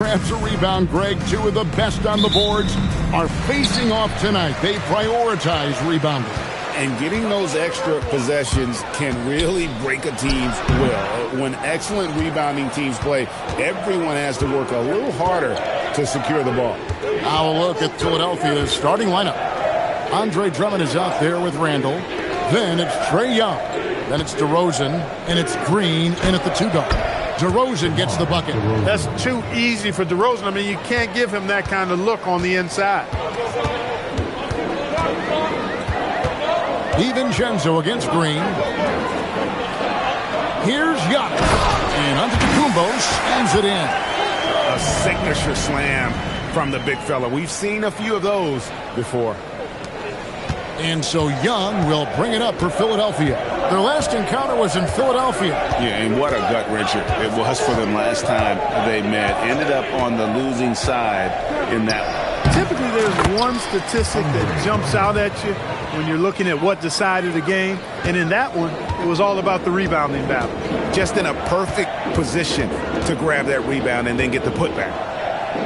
Grabs a rebound, Greg. Two of the best on the boards are facing off tonight. They prioritize rebounding. And getting those extra possessions can really break a team's will. When excellent rebounding teams play, everyone has to work a little harder to secure the ball. Now a look at Philadelphia's starting lineup. Andre Drummond is out there with Randall. Then it's Trae Young. Then it's DeRozan. And it's Green in at the 2 guard. DeRozan gets the bucket. That's too easy for DeRozan. I mean, you can't give him that kind of look on the inside. DiVincenzo against Green. Here's Young. And Antetokounmpo slams it in. A signature slam from the big fella. We've seen a few of those before. And so Young will bring it up for Philadelphia. Their last encounter was in Philadelphia. Yeah, and what a gut-wrencher it was for them last time they met. Ended up on the losing side in that one. Typically, there's one statistic that jumps out at you when you're looking at what decided the game. And in that one, it was all about the rebounding battle. Just in a perfect position to grab that rebound and then get the putback.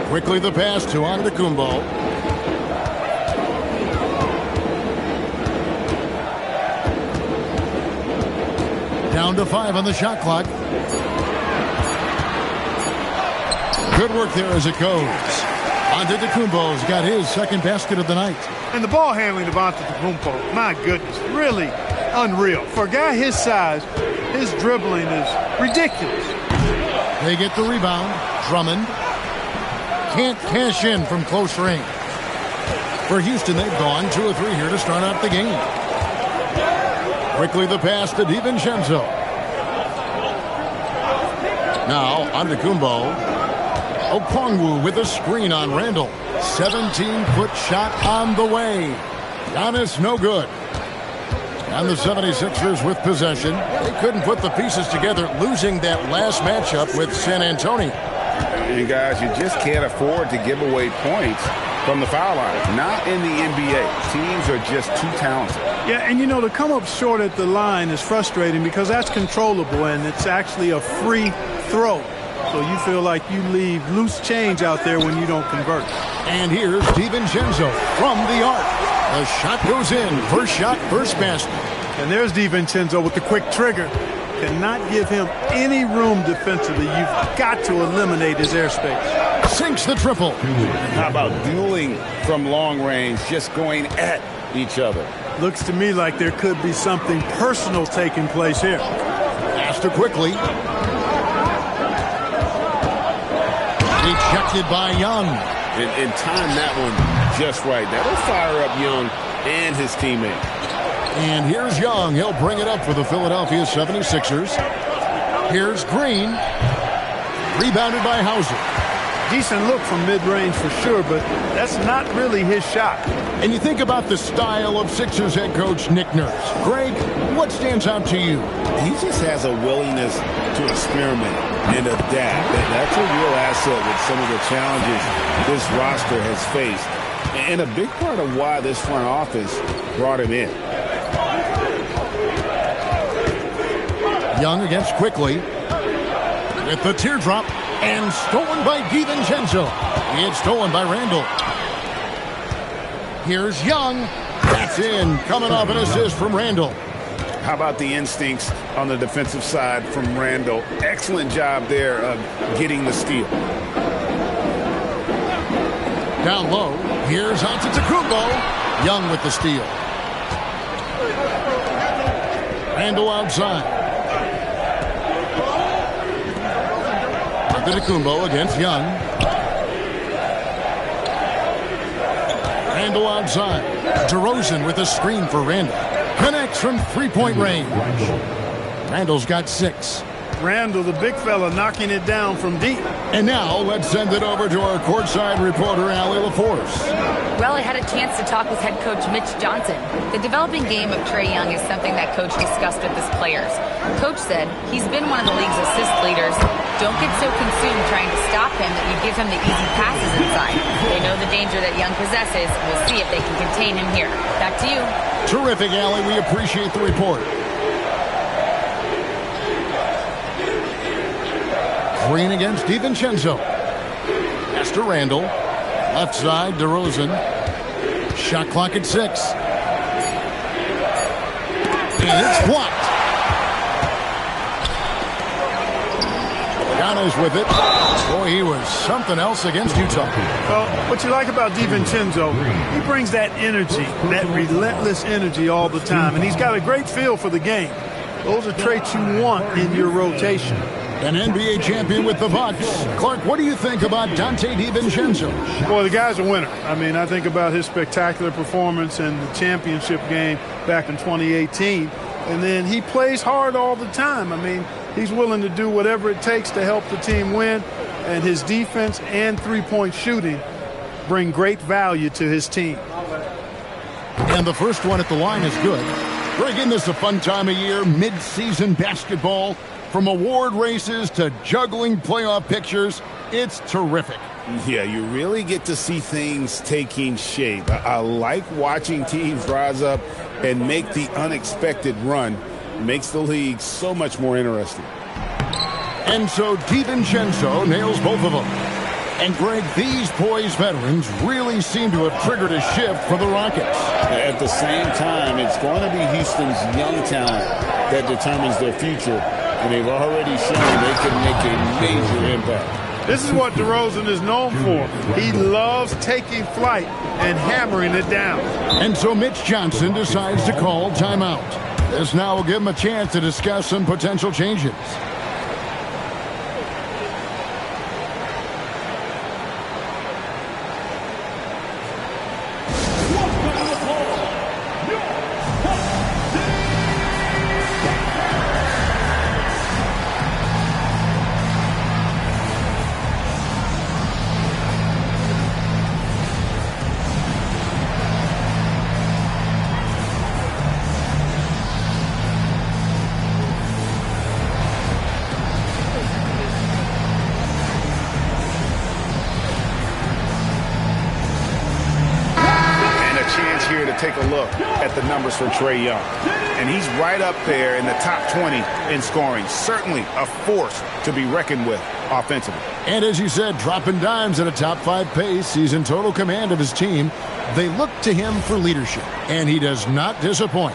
Quickly the pass to Antetokounmpo. Down to 5 on the shot clock. Good work there as it goes. Antetokounmpo's got his second basket of the night. And the ball handling of Antetokounmpo, my goodness, really unreal. For a guy his size, his dribbling is ridiculous. They get the rebound. Drummond can't cash in from close range. For Houston, they've gone 2 or 3 here to start out the game. Quickly the pass to DiVincenzo. Now Antetokounmpo. Okongwu with a screen on Randall. 17-foot shot on the way. Giannis no good. And the 76ers with possession. They couldn't put the pieces together, losing that last matchup with San Antonio. And guys, you just can't afford to give away points from the foul line. Not in the NBA. Teams are just too talented. Yeah, and you know, to come up short at the line is frustrating because that's controllable and it's actually a free throw. So you feel like you leave loose change out there when you don't convert. And here's DiVincenzo from the arc. The shot goes in. First shot, first basket. And there's DiVincenzo with the quick trigger. Cannot give him any room defensively. You've got to eliminate his airspace. Sinks the triple. How about dueling from long range, just going at each other? Looks to me like there could be something personal taking place here. Faster quickly. Ejected by Young. And time that one just right. That'll fire up Young and his teammate. And here's Young. He'll bring it up for the Philadelphia 76ers. Here's Green. Rebounded by Hauser. Decent look from mid-range for sure, but that's not really his shot. And you think about the style of Sixers head coach Nick Nurse. Greg, what stands out to you? He just has a willingness to experiment and adapt. That's a real asset with some of the challenges this roster has faced. And a big part of why this front office brought him in. Young against Quickly. With the teardrop. And stolen by DiVincenzo. It's stolen by Randall. Here's Young. That's in. Coming off an assist from Randall. How about the instincts on the defensive side from Randall? Excellent job there of getting the steal. Down low. Here's Antetokounmpo. Young with the steal. Randall outside. Antetokounmpo against Young. Randall outside. DeRozan with a screen for Randall. Connects from three-point range. Randall's got 6. Randall, the big fella, knocking it down from deep. And now let's send it over to our courtside reporter, Allie LaForce. Well, I had a chance to talk with head coach Mitch Johnson. The developing game of Trae Young is something that coach discussed with his players. Coach said he's been one of the league's assist leaders. Don't get so consumed trying to stop him that you give him the easy passes inside. They know the danger that Young possesses. We'll see if they can contain him here. Back to you. Terrific, Allie. We appreciate the report. Green against DiVincenzo. Fakes to Randall. Left side, DeRozan. Shot clock at 6. And it's blocked. Giannis with it. Boy, he was something else against Utah. Well, what you like about DiVincenzo, he brings that energy, that relentless energy all the time, and he's got a great feel for the game. Those are traits you want in your rotation. An NBA champion with the Bucks. Clark, what do you think about Dante DiVincenzo? Boy, the guy's a winner. I mean, I think about his spectacular performance in the championship game back in 2018. And then he plays hard all the time. I mean, he's willing to do whatever it takes to help the team win. And his defense and three-point shooting bring great value to his team. And the first one at the line is good. Greg, isn't this a fun time of year? Mid-season basketball. From award races to juggling playoff pictures, it's terrific. Yeah, you really get to see things taking shape. I like watching teams rise up and make the unexpected run. It makes the league so much more interesting. And so DiVincenzo nails both of them. And Greg, these poised veterans really seem to have triggered a shift for the Rockets. At the same time, it's going to be Houston's young talent that determines their future. And they've already shown they can make a major impact. This is what DeRozan is known for. He loves taking flight and hammering it down. And so Mitch Johnson decides to call timeout. This now will give him a chance to discuss some potential changes. Take a look at the numbers for Trae Young. And he's right up there in the top 20 in scoring. Certainly a force to be reckoned with offensively. And as you said, dropping dimes at a top 5 pace. He's in total command of his team. They look to him for leadership, and he does not disappoint.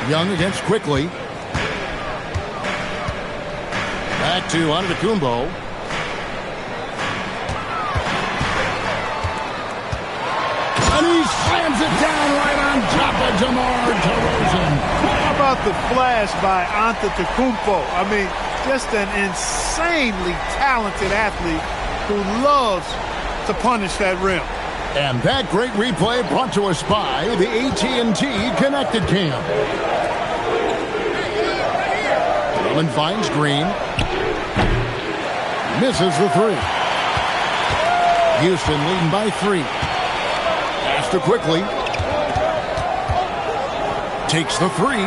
Young against Quickly. Back to Antetokounmpo. And he slams it down right on top of DeMar DeRozan. How about the flash by Antetokounmpo? I mean, just an insanely talented athlete who loves to punish that rim. And that great replay brought to us by the AT&T Connected Cam. Drummond finds Green. Misses the 3. Houston leading by 3. Pass to Quickly. Takes the 3.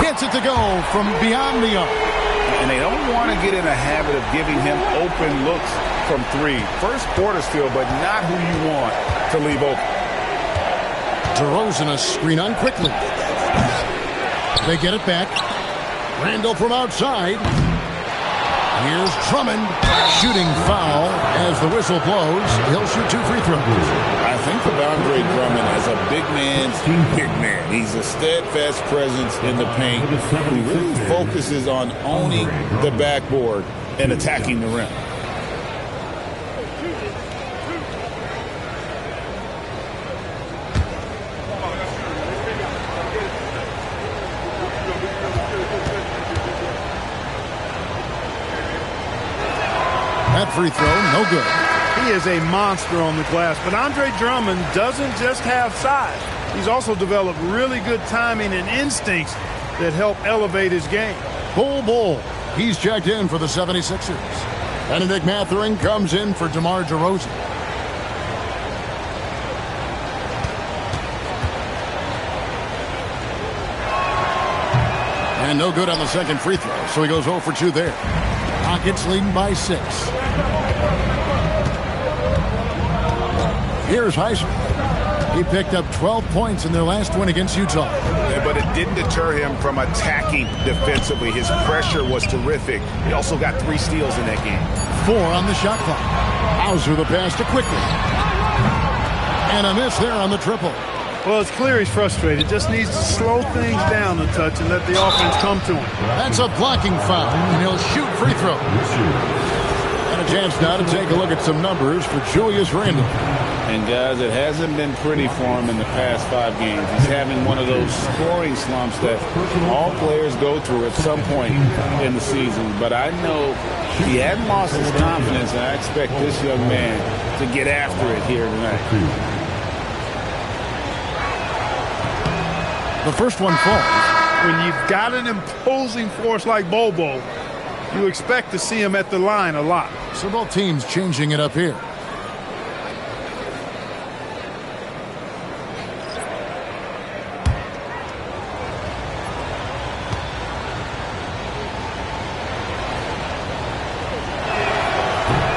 Gets it to go from beyond the arc. And they don't want to get in a habit of giving him open looks from 3. First quarter still, but not who you want to leave open. DeRozan a screen on Quickly. They get it back. Randall from outside. Here's Drummond. Shooting foul as the whistle blows. He'll shoot 2 free throws. I think of Andre Drummond as a big man's big man. He's a steadfast presence in the paint who really focuses on owning the backboard and attacking the rim. That free throw, no good. He is a monster on the glass, but Andre Drummond doesn't just have size. He's also developed really good timing and instincts that help elevate his game. Bull. He's checked in for the 76ers. Benedict Mathurin comes in for DeMar DeRozan. And no good on the second free throw, so he goes 0 for 2 there. Rockets leading by 6. Here's Heiser. He picked up 12 points in their last win against Utah. Yeah, but it didn't deter him from attacking defensively. His pressure was terrific. He also got 3 steals in that game. 4 on the shot clock. Hauser the pass to Quickly. And a miss there on the triple. Well, it's clear he's frustrated. Just needs to slow things down a touch and let the offense come to him. That's a blocking foul, and he'll shoot free throw. And a chance now to take a look at some numbers for Julius Randle. And, guys, it hasn't been pretty for him in the past 5 games. He's having one of those scoring slumps that all players go through at some point in the season. But I know he hadn't lost his confidence, and I expect this young man to get after it here tonight. The first one falls. When you've got an imposing force like Bobo, you expect to see him at the line a lot. So both teams changing it up here.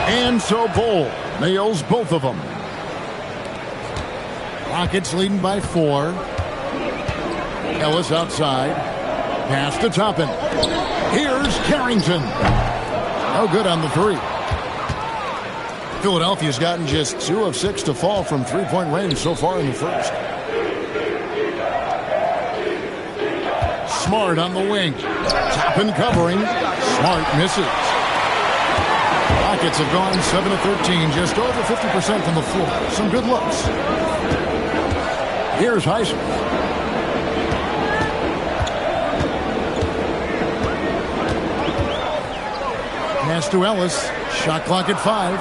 And so Bol nails both of them. Rockets leading by 4. Ellis outside. Pass to Toppin. Here's Carrington. No good on the 3. Philadelphia's gotten just 2 of 6 to fall from 3-point range so far in the first. Smart on the wing. Toppin covering. Smart misses. Rockets have gone 7 of 13, just over 50% from the floor. Some good looks. Here's Highsmith. Pass to Ellis. Shot clock at 5.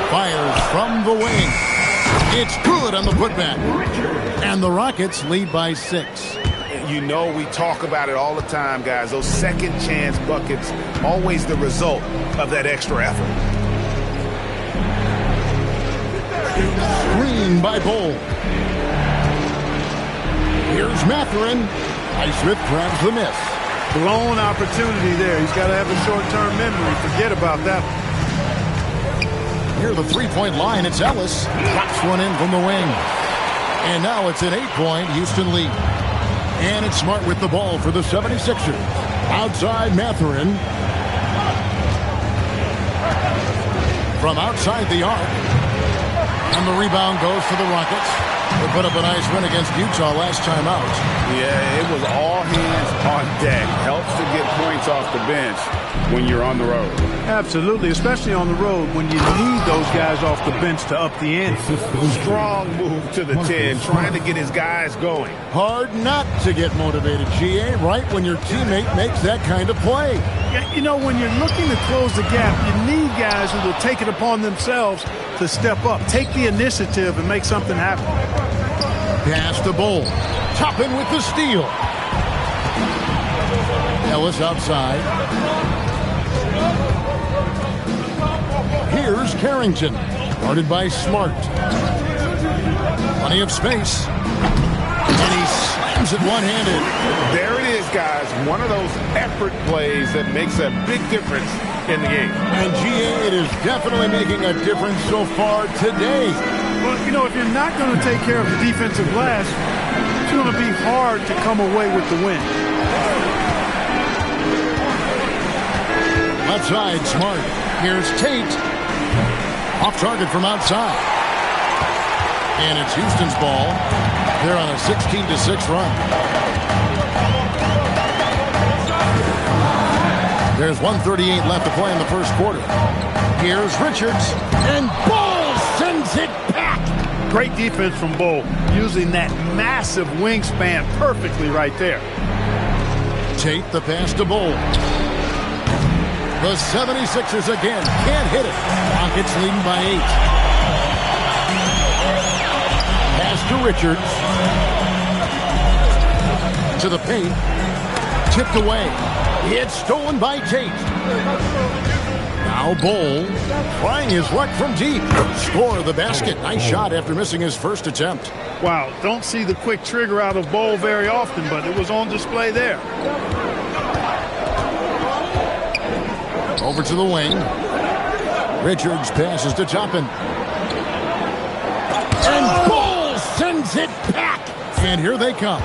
Fires from the wing. It's good on the putback. And the Rockets lead by 6. You know, we talk about it all the time, guys. Those second chance buckets, always the result of that extra effort. Screen by Bol. Here's Mathurin. Highsmith grabs the miss. Blown opportunity there. He's got to have a short-term memory. Forget about that. Near the 3-point line, it's Ellis. Drops one in from the wing. And now it's an 8-point Houston lead. And it's Smart with the ball for the 76ers. Outside Mathurin. From outside the arc. And the rebound goes to the Rockets. They put up a nice win against Utah last time out. Yeah, it was all hands on deck. Helps to get points off the bench when you're on the road. Absolutely, especially on the road when you need those guys off the bench to up the ante. Strong move to the 10, trying to get his guys going. Hard not to get motivated, GA, right when your teammate makes that kind of play. Yeah, you know, when you're looking to close the gap, you need guys who will take it upon themselves to step up, take the initiative, and make something happen. Pass to Bol. Toppin with the steal. Ellis outside. Here's Carrington. Guarded by Smart. Plenty of space. And he slams it one-handed. There it is, guys. One of those effort plays that makes a big difference in the game. And GA, it is definitely making a difference so far today. Well, you know, if you're not going to take care of the defensive glass, it's going to be hard to come away with the win. Left side, Smart. Here's Tate. Off target from outside. And it's Houston's ball. They're on a 16-6 run. There's 1:38 left to play in the first quarter. Here's Richards. And Bol sends it back. Great defense from Bol, using that massive wingspan perfectly right there. Tate the pass to Bol. The 76ers again can't hit it. Rockets leading by 8. Pass to Richards. To the paint. Tipped away. It's stolen by Tate. Now Bol trying his luck from deep. Score the basket. Nice shot after missing his first attempt. Wow, don't see the quick trigger out of Bol very often, but it was on display there. Over to the wing. Richards passes to Toppin. And Bull sends it back. And here they come.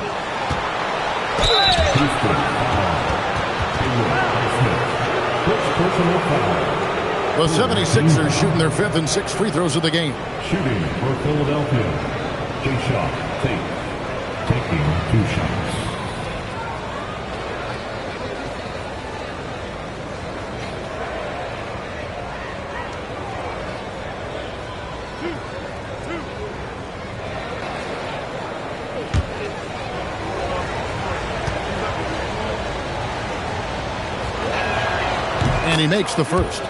The 76ers shooting their 5th and 6th free throws of the game. Shooting for Philadelphia. J-Shot taking 2 shots. And he makes the first.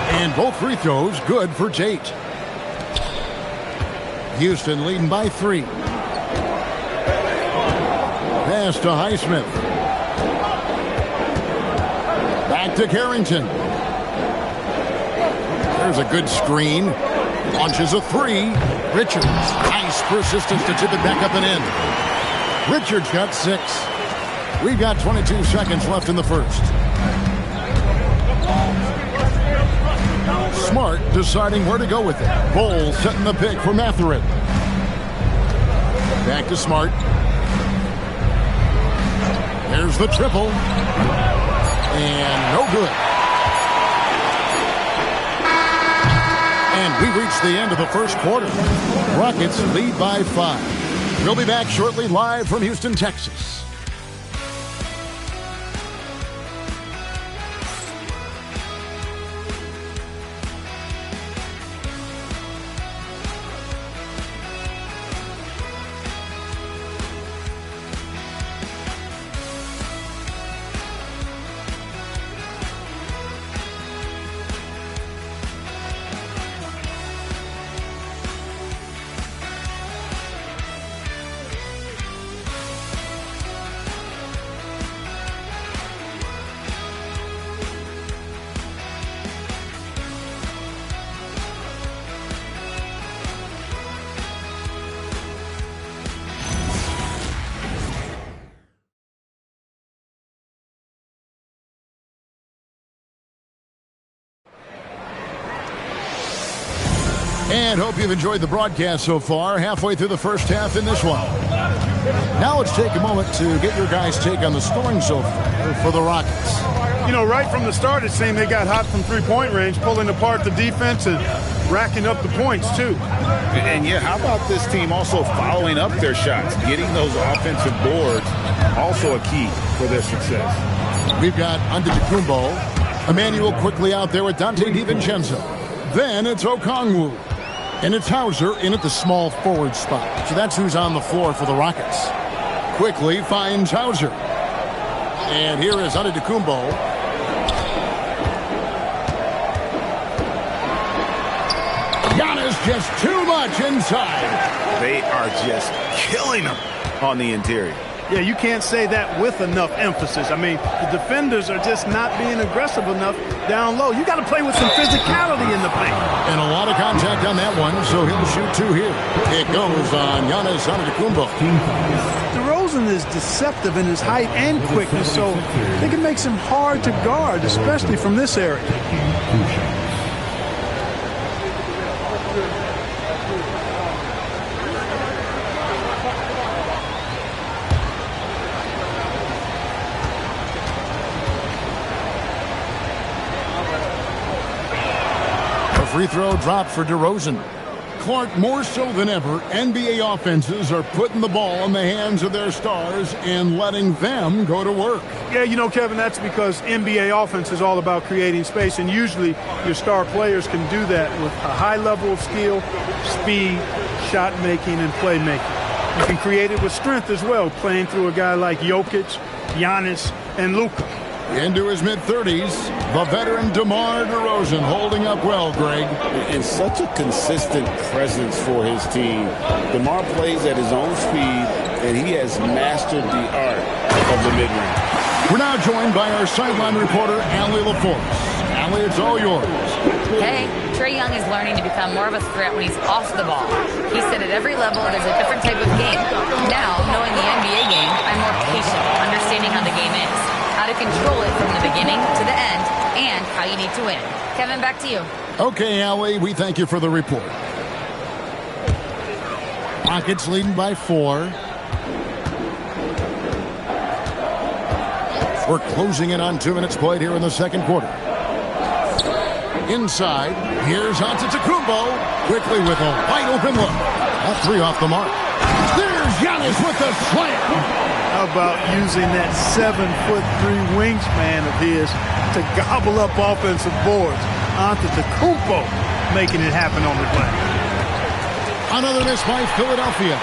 And both free throws good for Tate. Houston leading by 3. Pass to Highsmith. Back to Carrington. There's a good screen. Launches a 3. Richards. Nice persistence to tip it back up and in. Richards got 6. We've got 22 seconds left in the first. Smart deciding where to go with it. Bull setting the pick for Mathurin. Back to Smart. There's the triple. And no good. And we reach the end of the first quarter. Rockets lead by 5. We'll be back shortly live from Houston, Texas. And hope you've enjoyed the broadcast so far. Halfway through the first half in this one. Now let's take a moment to get your guys' take on the scoring so far for the Rockets. You know, right from the start, it seemed they got hot from three-point range, pulling apart the defense and racking up the points, too. And, yeah, how about this team also following up their shots, getting those offensive boards, also a key for their success. We've got Antetokounmpo. Emmanuel quickly out there with Dante DiVincenzo. Then it's Okongwu. And it's Hauser in at the small forward spot. So that's who's on the floor for the Rockets. Quickly finds Hauser. And here is Antetokounmpo. Giannis just too much inside. They are just killing them on the interior. Yeah, you can't say that with enough emphasis. I mean, the defenders are just not being aggressive enough down low. You got to play with some physicality in the paint. And a lot of contact on that one, so he'll shoot 2 here. It goes on Giannis Antetokounmpo. DeRozan is deceptive in his height and quickness, so I think it makes him hard to guard, especially from this area. Free throw dropped for DeRozan. Clark, more so than ever, NBA offenses are putting the ball in the hands of their stars and letting them go to work. Yeah, you know, Kevin, that's because NBA offense is all about creating space, and usually your star players can do that with a high level of skill, speed, shot making, and playmaking. You can create it with strength as well, playing through a guy like Jokic, Giannis, and Luka. Into his mid-30s, the veteran DeMar DeRozan holding up well, Greg. And such a consistent presence for his team. DeMar plays at his own speed and he has mastered the art of the mid-range. We're now joined by our sideline reporter, Allie LaForce. Allie, it's all yours. Hey, Trae Young is learning to become more of a threat when he's off the ball. He said at every level there's a different type of game. Now, knowing the NBA game, I'm more patient, understanding how the game is, how to control it from the beginning to the end, and how you need to win. Kevin, back to you. Okay, Allie, we thank you for the report. Rockets leading by 4. We're closing in on 2 minutes played here in the second quarter. Inside, here's Antetokounmpo, quickly with a wide open look. That 3 off the mark. There's Giannis with the slam. How about using that 7'3" wingspan of his to gobble up offensive boards? Antetokounmpo making it happen on the glass. Another miss by Philadelphia.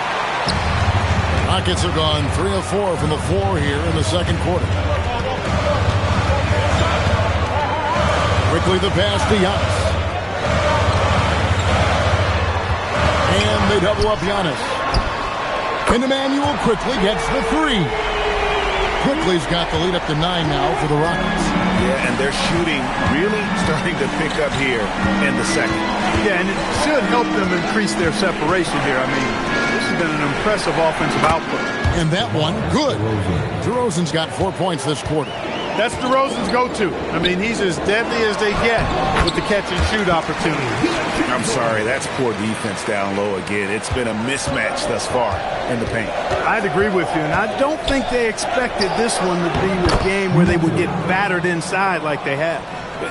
Rockets have gone 3 of 4 from the floor here in the second quarter. Quickly the pass to Giannis. And they double up Giannis. And Emmanuel quickly gets the 3. Quickly's got the lead up to 9 now for the Rockets. Yeah, and their shooting really starting to pick up here in the second. Yeah, and it should help them increase their separation here. I mean, this has been an impressive offensive output. And that one, good. DeRozan's got 4 points this quarter. That's DeRozan's go-to. I mean, he's as deadly as they get with the catch-and-shoot opportunity. I'm sorry, that's poor defense down low again. It's been a mismatch thus far in the paint. I'd agree with you, and I don't think they expected this one to be a game where they would get battered inside like they have.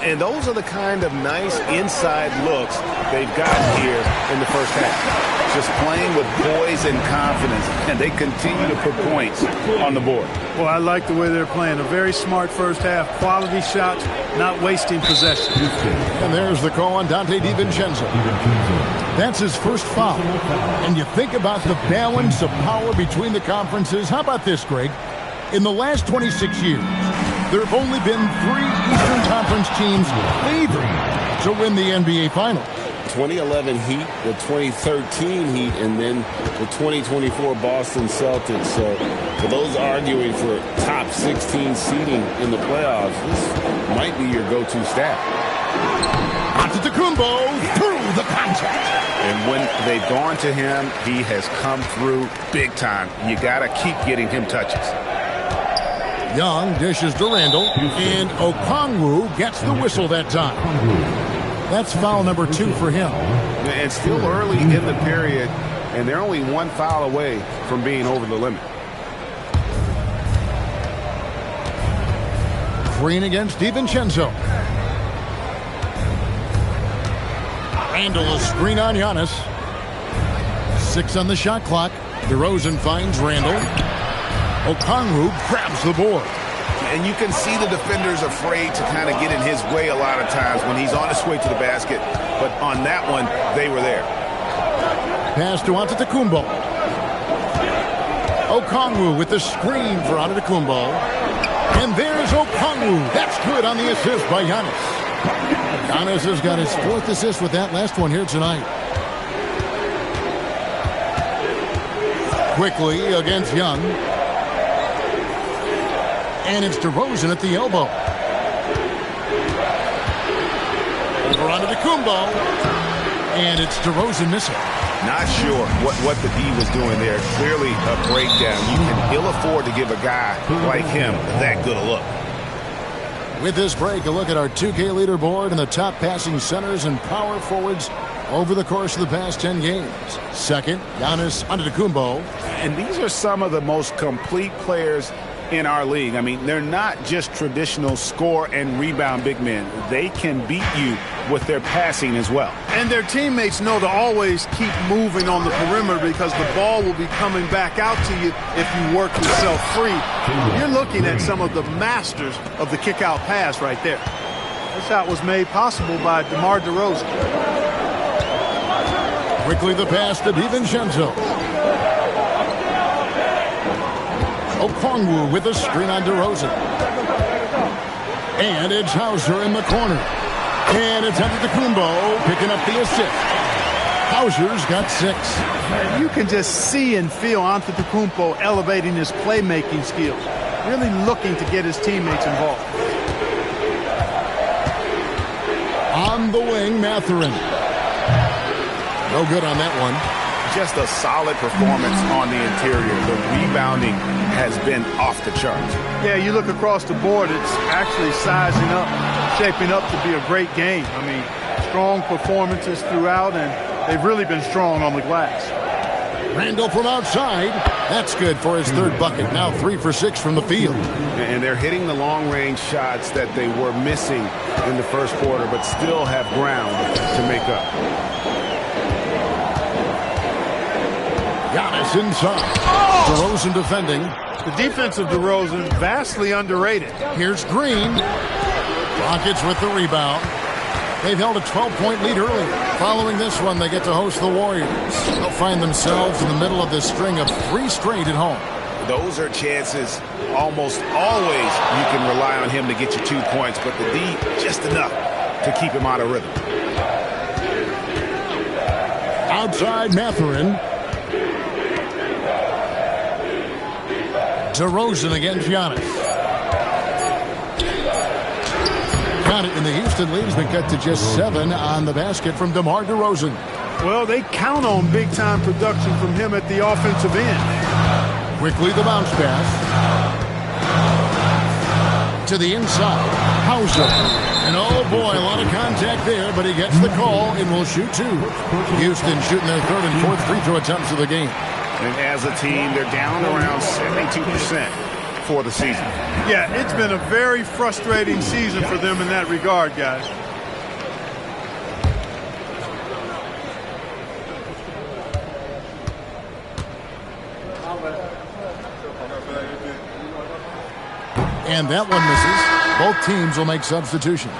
And those are the kind of nice inside looks they've gotten here in the first half. Just playing with poise and confidence, and they continue to put points on the board. Well, I like the way they're playing. A very smart first half. Quality shots, not wasting possession. And there's the call on Dante DiVincenzo. That's his first foul. And you think about the balance of power between the conferences. How about this, Greg? In the last 26 years, there have only been 3 Eastern Conference teams favored to win the NBA Finals. 2011 Heat, the 2013 Heat, and then the 2024 Boston Celtics. So for those arguing for top 16 seeding in the playoffs, this might be your go-to stat. Antetokounmpo through the contact. And when they've gone to him, he has come through big time. You got to keep getting him touches. Young dishes to Randall, and Okongwu gets the whistle that time. That's foul number 2 for him. And still early in the period, and they're only 1 foul away from being over the limit. Green against DiVincenzo. Randall a screen on Giannis. 6 on the shot clock. DeRozan finds Randall. Okongwu grabs the board. And you can see the defenders afraid to kind of get in his way a lot of times when he's on his way to the basket. But on that one, they were there. Pass to Antetokounmpo. Okongwu with the screen for Antetokounmpo. And there's Okongwu. That's good on the assist by Giannis. Giannis has got his 4th assist with that last one here tonight. Quickly against Young. And it's DeRozan at the elbow. Over onto Antetokounmpo. And it's DeRozan missing. Not sure what the D was doing there. Clearly a breakdown. You can ill afford to give a guy like him that good a look. With this break, a look at our 2K leaderboard and the top passing centers and power forwards over the course of the past 10 games. Second, Giannis Antetokounmpo. And these are some of the most complete players in our league. I mean, they're not just traditional score and rebound big men. They can beat you with their passing as well. And their teammates know to always keep moving on the perimeter because the ball will be coming back out to you if you work yourself free. You're looking at some of the masters of the kick-out pass right there. This shot was made possible by DeMar DeRozan. Quickly the pass to DiVincenzo. Okongwu with a screen on DeRozan. And it's Hauser in the corner. And it's Antetokounmpo picking up the assist. Hauser's got 6. And you can just see and feel Antetokounmpo elevating his playmaking skills, really looking to get his teammates involved. On the wing, Mathurin. No good on that one. Just a solid performance on the interior. The rebounding has been off the charts. Yeah, you look across the board, it's actually sizing up, shaping up to be a great game. I mean, strong performances throughout, and they've really been strong on the glass. Randall from outside. That's good for his 3rd bucket. Now 3 for 6 from the field. And they're hitting the long-range shots that they were missing in the first quarter, but still have ground to make up. Giannis inside. DeRozan defending. The defense of DeRozan, vastly underrated. Here's Green. Rockets with the rebound. They've held a 12-point lead early. Following this one, they get to host the Warriors. They'll find themselves in the middle of this string of 3 straight at home. Those are chances almost always you can rely on him to get you 2 points, but the D, just enough to keep him out of rhythm. Outside Mathurin. DeRozan against Giannis. Got it, and the Houston lead has been cut to just 7 on the basket from DeMar DeRozan. Well, they count on big-time production from him at the offensive end. Quickly the bounce pass. To the inside. Hauser. And oh boy, a lot of contact there, but he gets the call and will shoot 2. Houston shooting their 3rd and 4th free throw attempts of the game. And as a team, they're down around 72% for the season. Yeah, it's been a very frustrating season for them in that regard, guys. And that one misses. Both teams will make substitutions.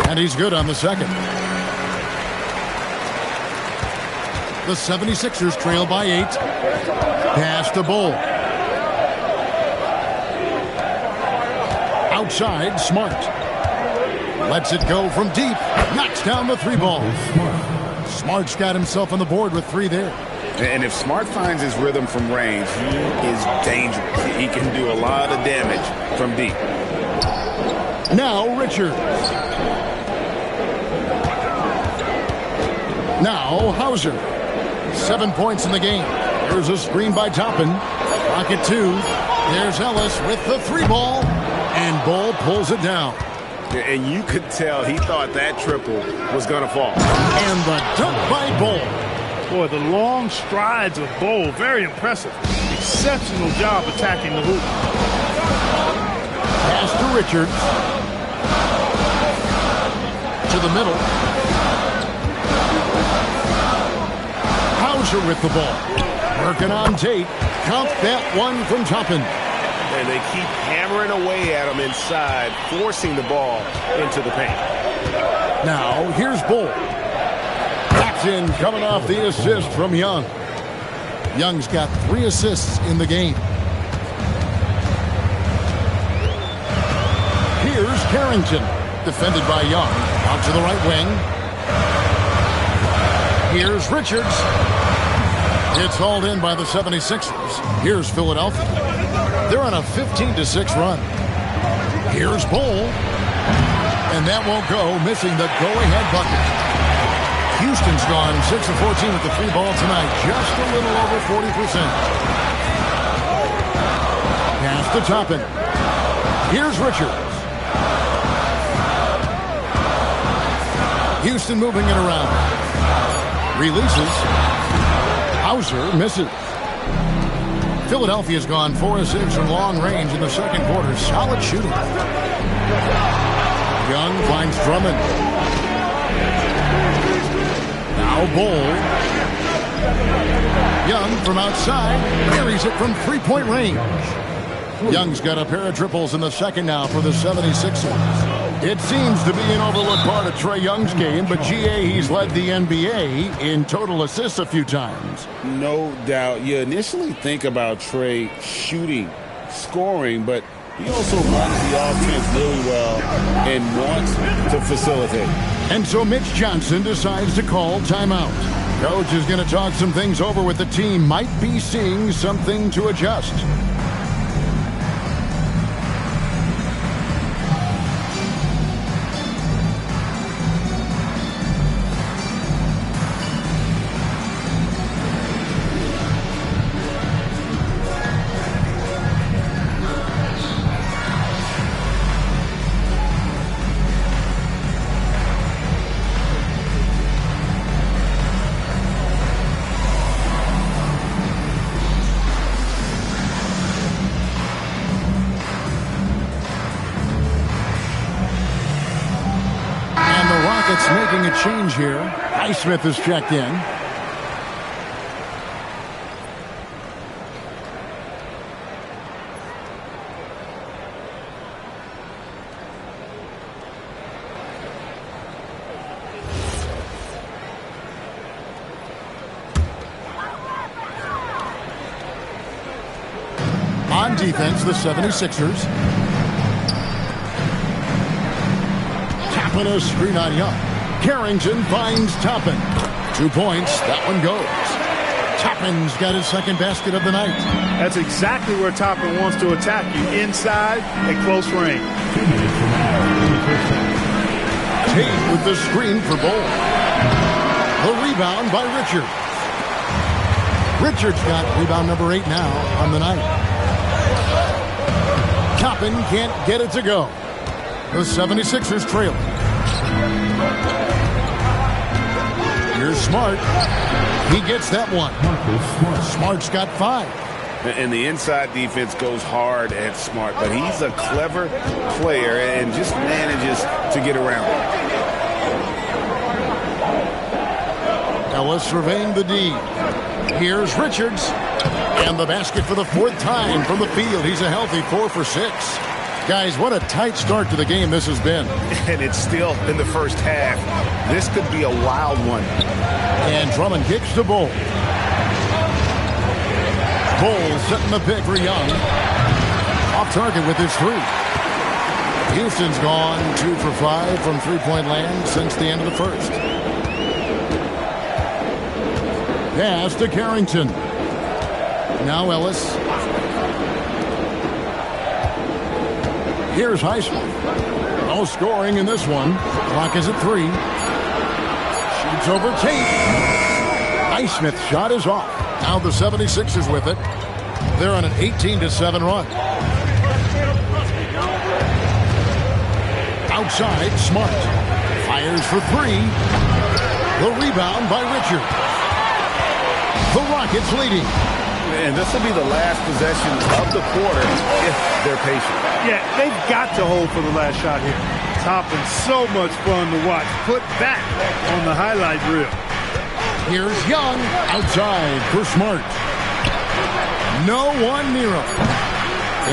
And he's good on the second. The 76ers trail by 8. Pass to Bull. Outside, Smart. Lets it go from deep. Knocks down the 3 ball. Smart's got himself on the board with 3 there. And if Smart finds his rhythm from range, he is dangerous. He can do a lot of damage from deep. Now Richards. Now Hauser. 7 points in the game. There's a screen by Toppin. Rocket 2. There's Ellis with the 3 ball. And Bull pulls it down. And you could tell he thought that triple was going to fall. And the dunk by Bull. Boy, the long strides of Bull, very impressive. Exceptional job attacking the hoop. Pass to Richards. To the middle. Hauser with the ball. Working on Tate. Count that one from Toppin. And they keep hammering away at him inside, forcing the ball into the paint. Now, here's Bull. Jackson coming off the assist from Young. Young's got 3 assists in the game. Here's Carrington. Defended by Young. Out to the right wing. Here's Richards. It's hauled in by the 76ers. Here's Philadelphia. They're on a 15-6 run. Here's Bull. And that won't go, missing the go-ahead bucket. Houston's gone 6 of 14 with the 3 ball tonight. Just a little over 40%. Pass to Toppin. Here's Richards. Houston moving it around. Releases. Hauser misses. Philadelphia's gone 4 of 6 from long range in the second quarter. Solid shooting. Young finds Drummond. Now Bull. Young from outside carries it from 3-point range. Young's got a pair of triples in the second now for the 76ers. It seems to be an overlooked part of Trae Young's game, but GA, he's led the NBA in total assists a few times. No doubt. You initially think about Trae shooting, scoring, but he also runs the offense really well and wants to facilitate. And so Mitch Johnson decides to call timeout. Coach is going to talk some things over with the team. Might be seeing something to adjust. Making a change here. Highsmith is checked in. On defense, the 76ers. Tapping a screen on Young. Carrington finds Toppin. 2 points. That one goes. Toppin's got his second basket of the night. That's exactly where Toppin wants to attack you, inside at close range. Tate with the screen for Bol. The rebound by Richards. Richards got rebound number 8 now on the night. Toppin can't get it to go. The 76ers trail. Here's Smart. He gets that one. Smart's got 5. And the inside defense goes hard at Smart, but he's a clever player and just manages to get around. Ellis surveying the D. Here's Richards. And the basket for the 4th time from the field. He's a healthy 4 for 6. Guys, what a tight start to the game this has been. And it's still in the first half. This could be a wild one. And Drummond kicks to Bol. Bol setting the pick for Young. Off target with his 3. Houston's gone 2 for 5 from three-point land since the end of the first. Pass to Carrington. Now Ellis. Here's Highsmith. No scoring in this one. Clock is at 3. Shoots over Tate. Highsmith's shot is off. Now the 76ers with it. They're on an 18-7 run. Outside, Smart. Fires for 3. The rebound by Richard. The Rockets leading. And this will be the last possession of the quarter if they're patient. Yeah, they've got to hold for the last shot here. Toppin, so much fun to watch. Put that on the highlight reel. Here's Young outside for Smart. No one near him.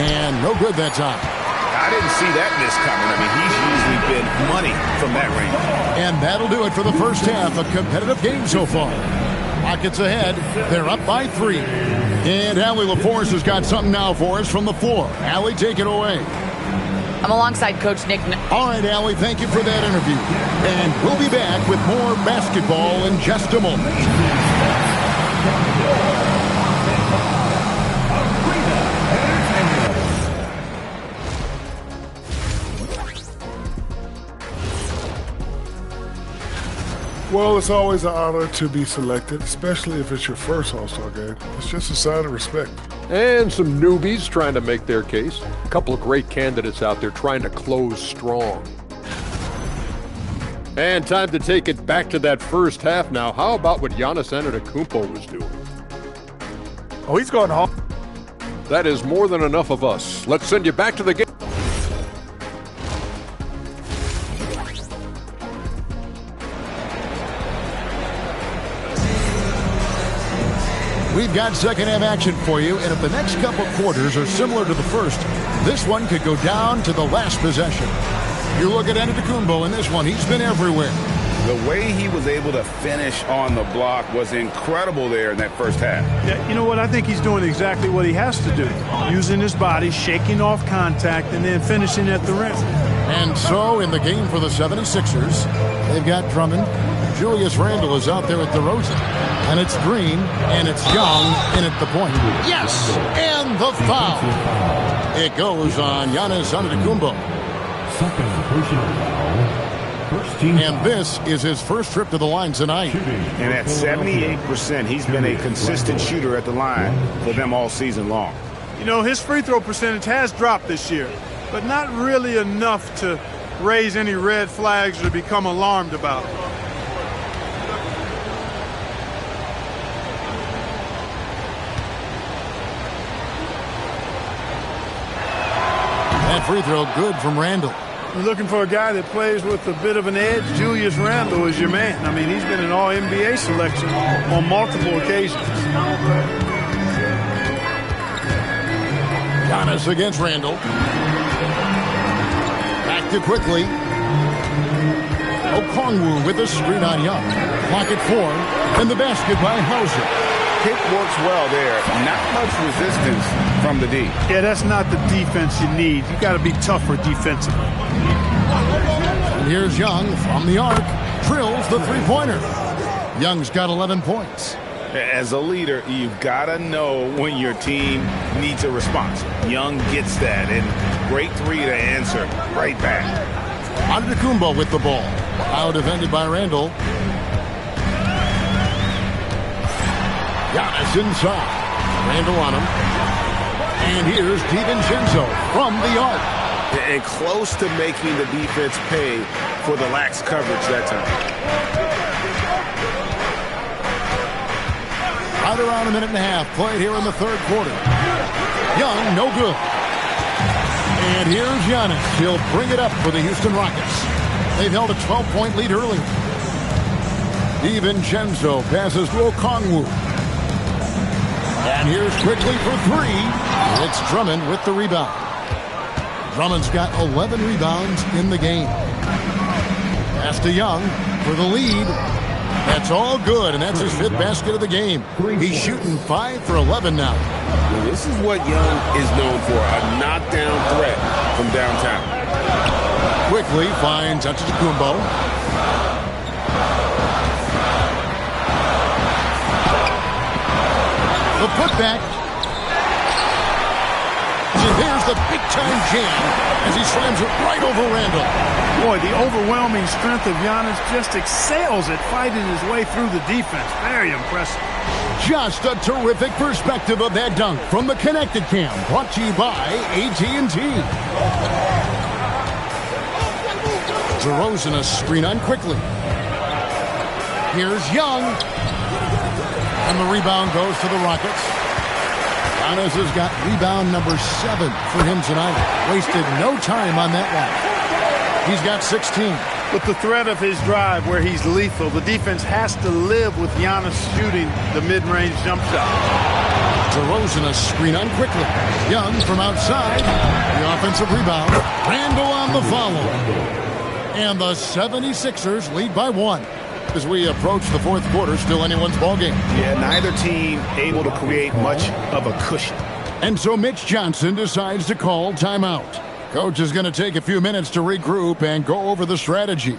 And no good that time. I didn't see that miss coming. I mean, he's usually been money from that range. And that'll do it for the first half. A competitive game so far. Rockets ahead. They're up by 3. And Allie LaForce has got something now for us from the floor. Allie, take it away. I'm alongside Coach Nick. All right, Allie, thank you for that interview. And we'll be back with more basketball in just a moment. Well, it's always an honor to be selected, especially if it's your first All-Star game. It's just a sign of respect. And some newbies trying to make their case. A couple of great candidates out there trying to close strong. And time to take it back to that first half now. How about what Giannis Antetokounmpo was doing? Oh, he's going home. That is more than enough of us. Let's send you back to the game. We We've got second half action for you, and if the next couple quarters are similar to the first, this one could go down to the last possession. You look at Antetokounmpo in this one. He's been everywhere. The way he was able to finish on the block was incredible there in that first half. Yeah, you know what? I think he's doing exactly what he has to do. Using his body, shaking off contact, and then finishing at the rim. And so in the game for the 76ers, they've got Drummond. Julius Randle is out there at DeRozan. And it's Green, and it's Young in at the point. Yes! And the foul. It goes on Giannis Antetokounmpo. Second personal foul. First team And this is his first trip to the line tonight. And at 78%, he's been a consistent shooter at the line for them all season long. You know, his free throw percentage has dropped this year, but not really enough to raise any red flags or become alarmed about it. That free throw good from Randle. You're looking for a guy that plays with a bit of an edge. Julius Randle is your man. I mean, he's been an All-NBA selection on multiple occasions. Giannis against Randle. Back to quickly. Okongwu with a screen on Young. Clock at 4. And the basket by Hauser. Pick works well there. Not much resistance from the D. Yeah, that's not the defense you need. You got to be tougher defensively. And here's Young from the arc. Drills the three-pointer. Young's got 11 points. As a leader, you've got to know when your team needs a response. Young gets that, and great three to answer right back. Antetokounmpo with the ball. Now defended by Randle. Giannis inside. Randle on him. And here's DiVincenzo from the arc. And close to making the defense pay for the lax coverage that time. Right around a minute and a half played here in the third quarter. Young, no good. And here's Giannis. He'll bring it up for the Houston Rockets. They've held a 12-point lead earlier. DiVincenzo passes to Okongwu. And here's quickly for three. It's Drummond with the rebound. Drummond's got 11 rebounds in the game. Pass to Young for the lead. That's all good, and that's his fifth basket of the game. He's shooting 5 for 11 now. Well, this is what Young is known for, a knockdown threat from downtown. Quickly finds Antetokounmpo. The putback. And there's the big-time jam as he slams it right over Randle. Boy, the overwhelming strength of Giannis just excels at fighting his way through the defense. Very impressive. Just a terrific perspective of that dunk from the Connected Cam, brought to you by AT&T. DeRozan a screen on quickly. Here's Young. And the rebound goes to the Rockets. Giannis has got rebound number 7 for him tonight. Wasted no time on that one. He's got 16. With the threat of his drive where he's lethal, the defense has to live with Giannis shooting the mid-range jump shot. DeRozan a screen on quickly. Young from outside. The offensive rebound. Randle on the follow. And the 76ers lead by 1. As we approach the fourth quarter, still anyone's ballgame. Yeah, neither team able to create much of a cushion. And so Mitch Johnson decides to call timeout. Coach is going to take a few minutes to regroup and go over the strategy.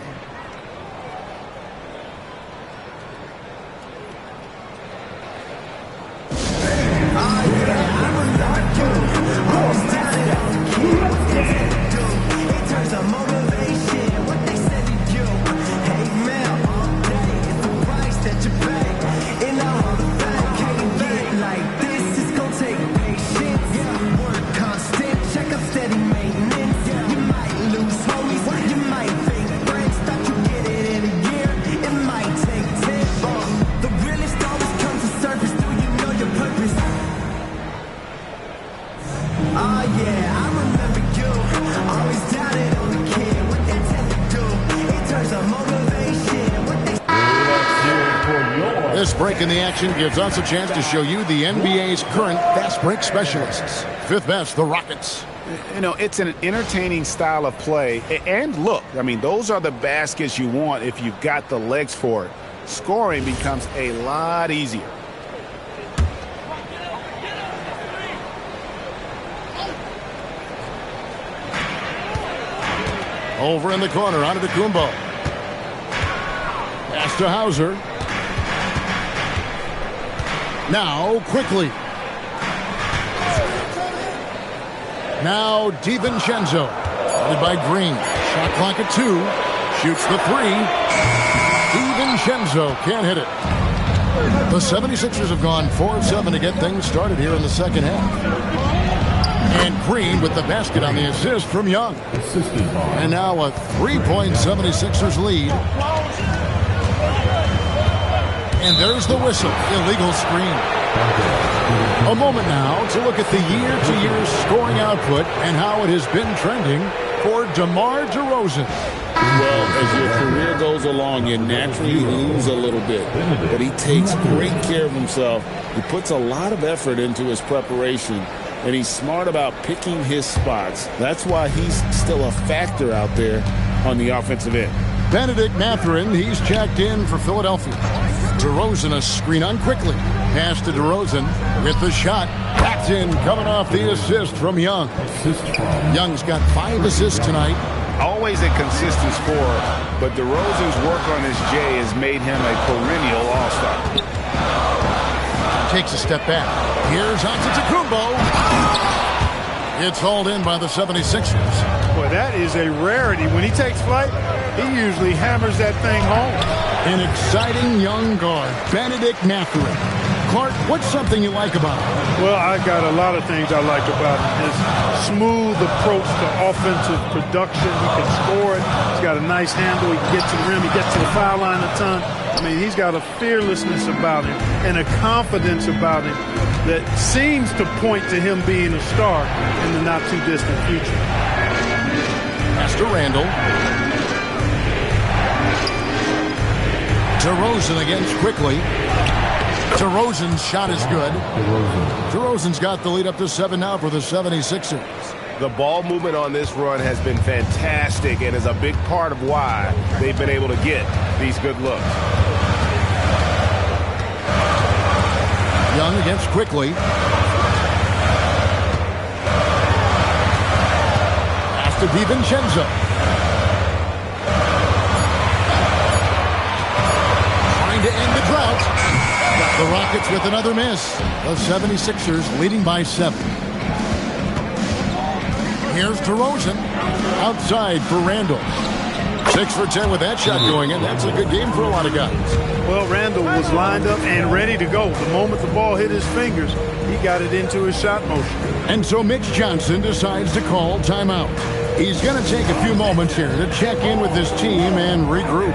Check up steady maintenance. You might lose homies, you might think friends. break in the action gives us a chance to show you the NBA's current fast break specialists. Fifth best, the Rockets. You know, it's an entertaining style of play. And look, I mean, those are the baskets you want if you've got the legs for it. Scoring becomes a lot easier. Over in the corner, onto the Kumbo. Pass to Hauser. Now, quickly. Now, DiVincenzo. Led by Green. Shot clock at 2. Shoots the 3. DiVincenzo can't hit it. The 76ers have gone 4 of 7 to get things started here in the second half. And Green with the basket on the assist from Young. And now a 3-point 76ers lead. And there's the whistle. Illegal screen. A moment now to look at the year-to-year scoring output and how it has been trending for DeMar DeRozan. Well, as your career goes along, you naturally lose a little bit. But he takes great care of himself. He puts a lot of effort into his preparation. And he's smart about picking his spots. That's why he's still a factor out there on the offensive end. Benedict Mathurin, he's checked in for Philadelphia. DeRozan a screen on quickly. Pass to DeRozan with the shot. Backed in, coming off the assist from Young. Young's got 5 assists tonight. Always a consistent scorer, but DeRozan's work on his J has made him a perennial all-star. Takes a step back. Here's Antetokounmpo. It's hauled in by the 76ers. Boy, that is a rarity. When he takes flight, he usually hammers that thing home. An exciting young guard, Benedict Mathurin. Clark, what's something you like about him? Well, I got a lot of things I like about him. His smooth approach to offensive production. He can score it. He's got a nice handle. He can get to the rim. He gets to the foul line a ton. I mean, he's got a fearlessness about him and a confidence about him that seems to point to him being a star in the not-too-distant future. Pass to Randall. DeRozan against quickly. DeRozan's shot is good. DeRozan's got the lead up to 7 now for the 76ers. The ball movement on this run has been fantastic and is a big part of why they've been able to get these good looks. Young against quickly. Pass to DiVincenzo. Trying to end the drought. Got the Rockets with another miss. The 76ers leading by 7. Here's DeRozan. Outside for Randall. 6 for 10 with that shot going in. That's a good game for a lot of guys. Well, Randall was lined up and ready to go. The moment the ball hit his fingers, he got it into his shot motion. And so Mitch Johnson decides to call timeout. He's going to take a few moments here to check in with his team and regroup.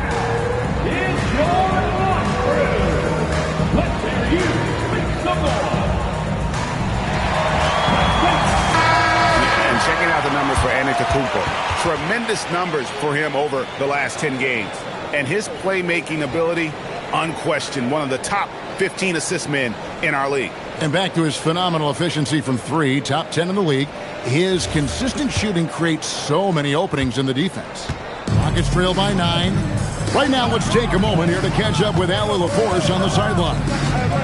And checking out the numbers for Antetokounmpo. Tremendous numbers for him over the last 10 games. And his playmaking ability, unquestioned, one of the top 15 assist men in our league. And back to his phenomenal efficiency from 3, top 10 in the league. His consistent shooting creates so many openings in the defense. Rockets trail by 9. Right now, let's take a moment here to catch up with Allie LaForce on the sideline.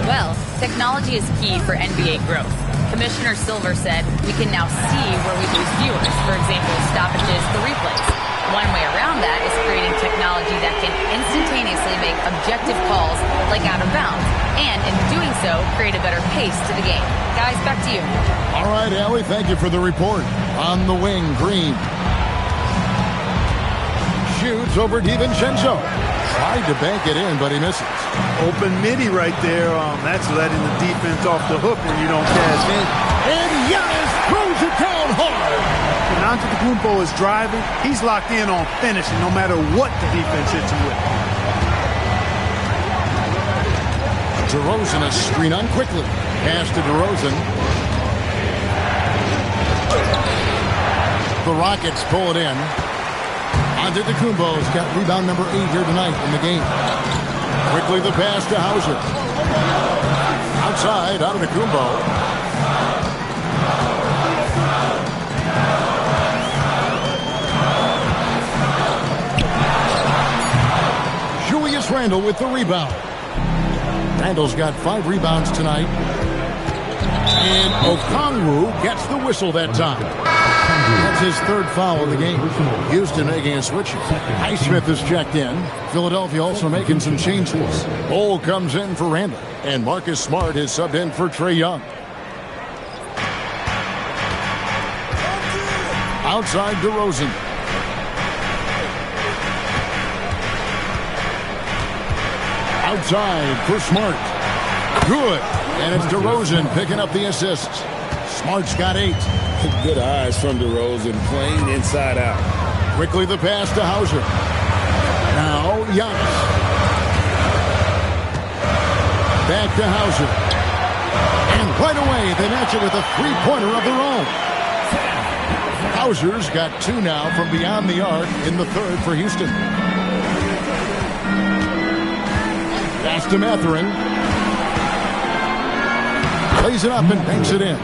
Well, technology is key for NBA growth. Commissioner Silver said we can now see where we lose viewers, for example, stoppages, the replays. One way around that is creating technology that can instantaneously make objective calls like out of bounds, and in doing so, create a better pace to the game. Guys, back to you. All right, Allie, thank you for the report. On the wing, Green. Shoots over DiVincenzo. Tried to bank it in, but he misses. Open midi right there. That's letting the defense off the hook when you don't cash in. And Giannis throws it down hard. When Antetokounmpo is driving, he's locked in on finishing no matter what the defense hits him with. DeRozan a screen on quickly. Pass to DeRozan. The Rockets pull it in. Antetokounmpo's got rebound number 8 here tonight in the game. Quickly the pass to Hauser. Outside, out of the Kumbo. Randall with the rebound. Randall's got 5 rebounds tonight. And Okongwu gets the whistle that time. That's his 3rd foul of the game. Houston making a switch. Highsmith is checked in. Philadelphia also making some changes. Cole comes in for Randall. And Marcus Smart is subbed in for Trae Young. Outside DeRozan. Outside for Smart. Good. And it's DeRozan picking up the assists. Smart's got 8. Good eyes from DeRozan, playing inside out. Quickly the pass to Hauser. Now Giannis. Back to Hauser. And right away they match it with a 3-pointer of their own. Hauser's got 2 now from beyond the arc in the 3rd for Houston. Pass to Mathurin. Plays it up and banks it in.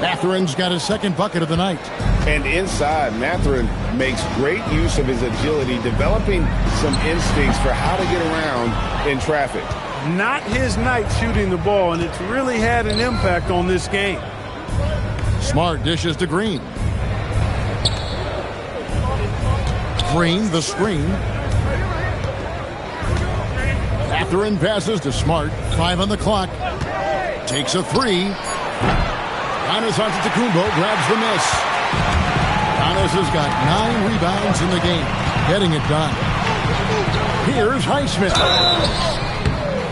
Mathurin's got his 2nd bucket of the night. And inside, Mathurin makes great use of his agility, developing some instincts for how to get around in traffic. Not his night shooting the ball, and it's really had an impact on this game. Smart dishes to Green. Green, the screen. Mathurin passes to Smart. 5 on the clock. Takes a 3. Giannis Antetokounmpo grabs the miss. Giannis has got 9 rebounds in the game. Getting it done. Here's Highsmith.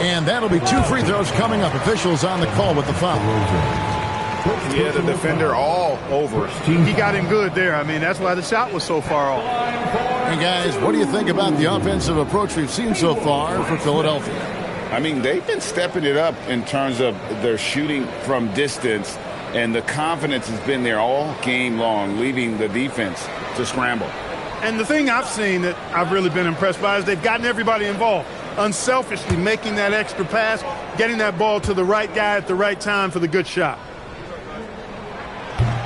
And that'll be 2 free throws coming up. Officials on the call with the foul. Yeah, the defender all over. He got him good there. I mean, that's why the shot was so far off. Hey, guys, what do you think about the offensive approach we've seen so far for Philadelphia? I mean, they've been stepping it up in terms of their shooting from distance, and the confidence has been there all game long, leaving the defense to scramble. And the thing I've seen that I've really been impressed by is they've gotten everybody involved, unselfishly making that extra pass, getting that ball to the right guy at the right time for the good shot.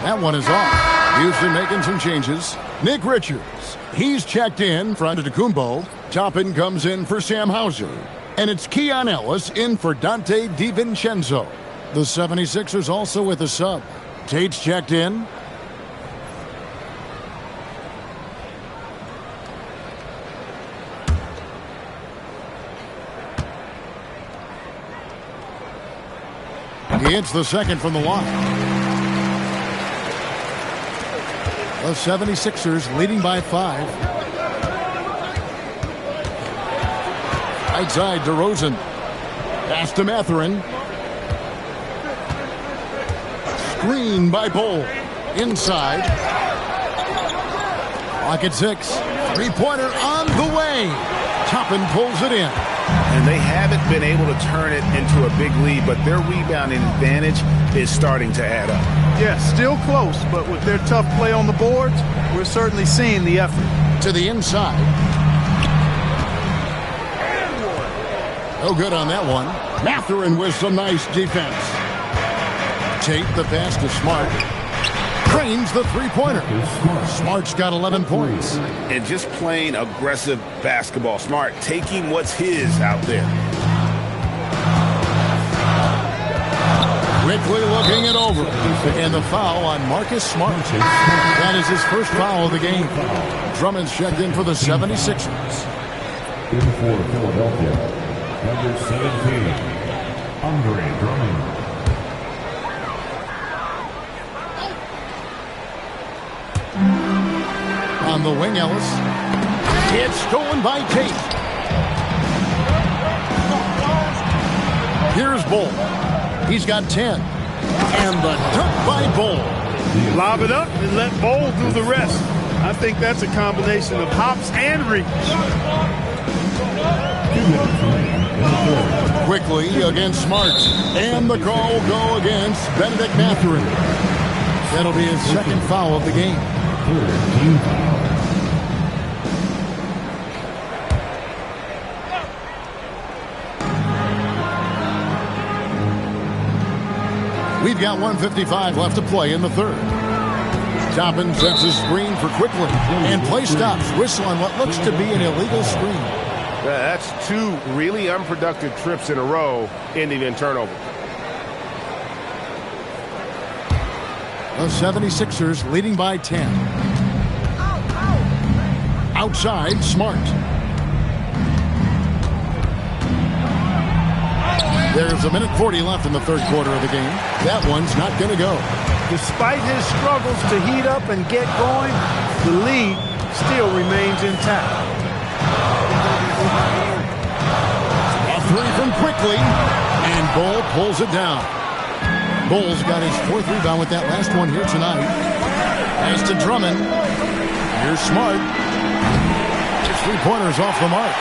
That one is off. Houston making some changes. Nick Richards. He's checked in for Antetokounmpo. Toppin comes in for Sam Hauser. And it's Keon Ellis in for Dante DiVincenzo. The 76ers also with a sub. Tate's checked in. He hits the 2nd from the line. The 76ers leading by 5. Right side, DeRozan. Pass to Mathurin. Screen by Bol. Inside. Clock at 6. 3-pointer on the way. Toppin pulls it in. And they haven't been able to turn it into a big lead, but their rebounding advantage is starting to add up. Yeah, still close, but with their tough play on the boards, we're certainly seeing the effort. To the inside. No good on that one. Mathurin with some nice defense. Tate the pass to Smart. Cranes the 3-pointer. Smart's got 11 points. And just playing aggressive basketball. Smart taking what's his out there. Quickly looking it over. And the foul on Marcus Smart. That is his 1st foul of the game. Drummond's checked in for the 76ers. In for Philadelphia, number 17, Andre Drummond. On the wing, Ellis. It's stolen by Tate. Here's Bol. He's got 10. And the dunk by Bol. Lob it up and let Bol do the rest. I think that's a combination of hops and reach. Quickly against Smart. And the call will go against Benedict Mathurin. That'll be his 2nd foul of the game. Team foul. We've got 1:55 left to play in the third. Toppin sets a screen for Quickly, and play stops. Whistle on what looks to be an illegal screen. That's two really unproductive trips in a row, ending in turnover. The 76ers leading by 10. Outside, Smart. There's 1:40 left in the third quarter of the game. That one's not going to go. Despite his struggles to heat up and get going, the lead still remains intact. A three from Quickly, and Bull pulls it down. Bull's got his fourth rebound with that last one here tonight. Pass to Drummond. Here's Smart. His three-pointers off the mark.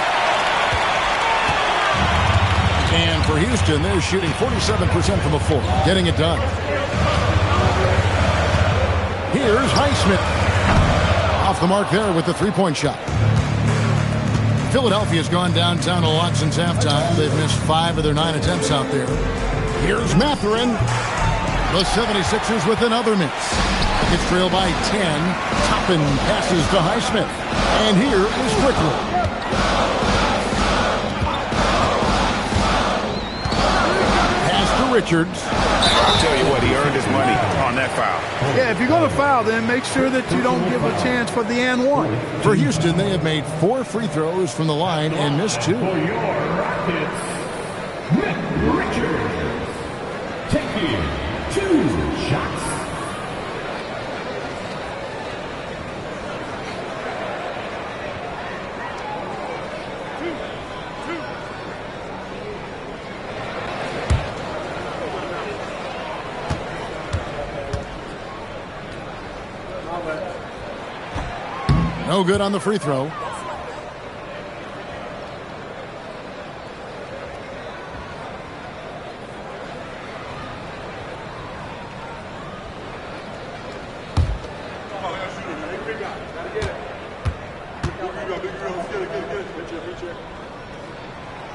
And for Houston, they're shooting 47% from the floor, getting it done. Here's Highsmith. Off the mark there with the three-point shot. Philadelphia's gone downtown a lot since halftime. They've missed 5 of their 9 attempts out there. Here's Mathurin. The 76ers with another miss. It's trailed by 10. Toppin passes to Highsmith. And here is Quickly. Richards. I'll tell you what, he earned his money on that foul. Yeah, if you're going to foul, then make sure that you don't give a chance for the and one. For Houston, they have made 4 free throws from the line and missed 2. For your Rockets, Richards taking 2 shots. No good on the free throw.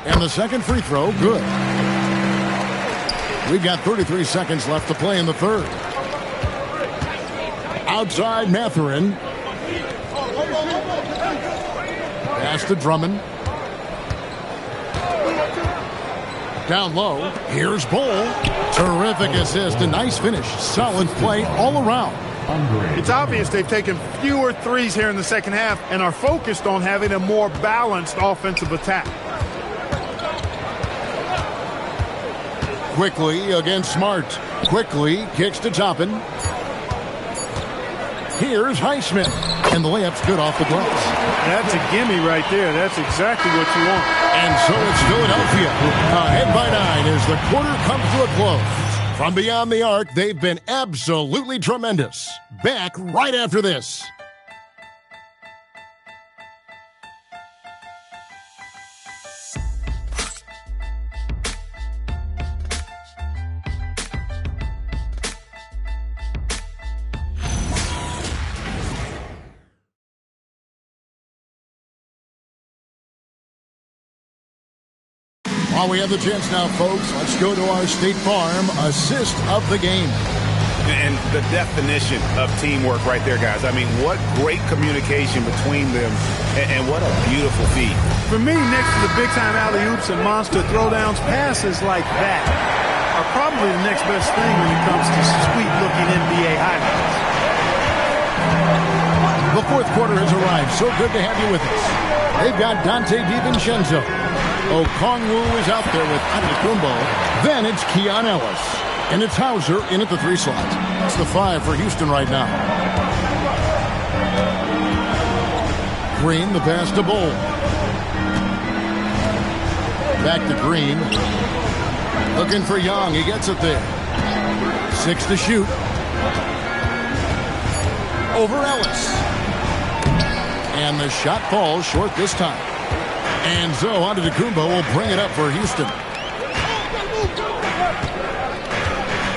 And the second free throw, good. We've got 33 seconds left to play in the third. Outside Mathurin. Pass to Drummond. Down low. Here's Bull. Terrific assist. A nice finish. Solid play all around. It's obvious they've taken fewer threes here in the second half and are focused on having a more balanced offensive attack. Quickly against Smart. Quickly kicks to Toppin. Here's Highsmith. And the layup's good off the glass. That's a gimme right there. That's exactly what you want. And so it's Philadelphia ahead by 9 as the quarter comes to a close. From beyond the arc, they've been absolutely tremendous. Back right after this. While we have the chance now, folks, let's go to our State Farm assist of the game. And the definition of teamwork right there, guys. I mean, what great communication between them, and what a beautiful feat. For me, next to the big-time alley-oops and monster throwdowns, passes like that are probably the next best thing when it comes to sweet-looking NBA highlights. The fourth quarter has arrived. So good to have you with us. They've got Dante DiVincenzo. Okongwu is out there with Antetokounmpo. Then it's Keon Ellis. And it's Hauser in at the 3 slot. It's the 5 for Houston right now. Green, the pass to Bull. Back to Green. Looking for Young. He gets it there. 6 to shoot. Over Ellis. And the shot falls short this time. And so Antetokounmpo will bring it up for Houston.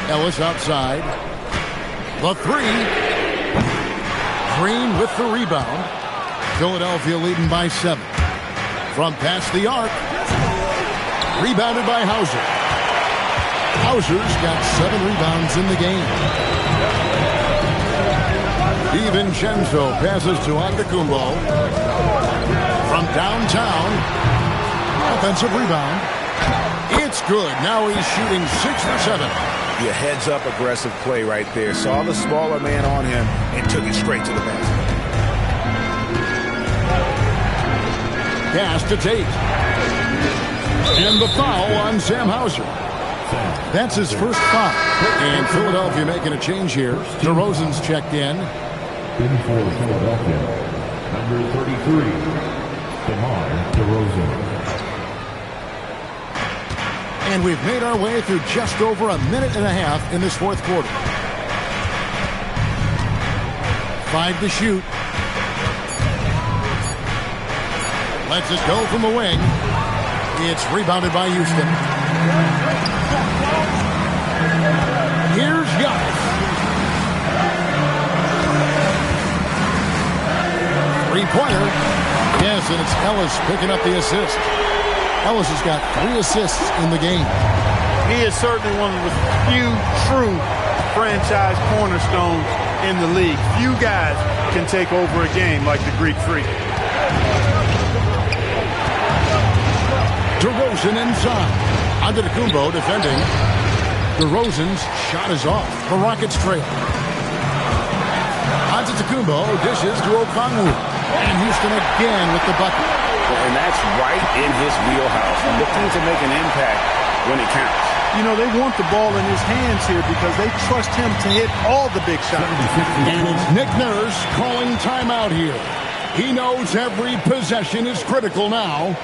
Ellis outside. The 3. Green with the rebound. Philadelphia leading by 7. From past the arc. Rebounded by Hauser. Hauser's got 7 rebounds in the game. DiVincenzo passes to Antetokounmpo. From downtown, offensive rebound. It's good. Now he's shooting 6 for 7. Yeah, heads-up aggressive play right there. Saw the smaller man on him and took it straight to the basket. Pass to Tate. And the foul on Sam Hauser. That's his first foul. And Philadelphia making a change here. DeRozan's checked in. In for Philadelphia, number 33, DeMar DeRozan. And we've made our way through just over a minute and a half in this fourth quarter. 5 to shoot. Lets it go from the wing. It's rebounded by Houston. Here's Giannis. Three-pointer. Yes, and it's Ellis picking up the assist. Ellis has got 3 assists in the game. He is certainly one of the few true franchise cornerstones in the league. Few guys can take over a game like the Greek Freak. DeRozan inside. Antetokounmpo defending. DeRozan's shot is off. The Rockets trail. Antetokounmpo dishes to Okongwu. And Houston again with the bucket. And that's right in his wheelhouse. Looking to make an impact when it counts. You know, they want the ball in his hands here because they trust him to hit all the big shots. And it's Nick Nurse calling timeout here. He knows every possession is critical now.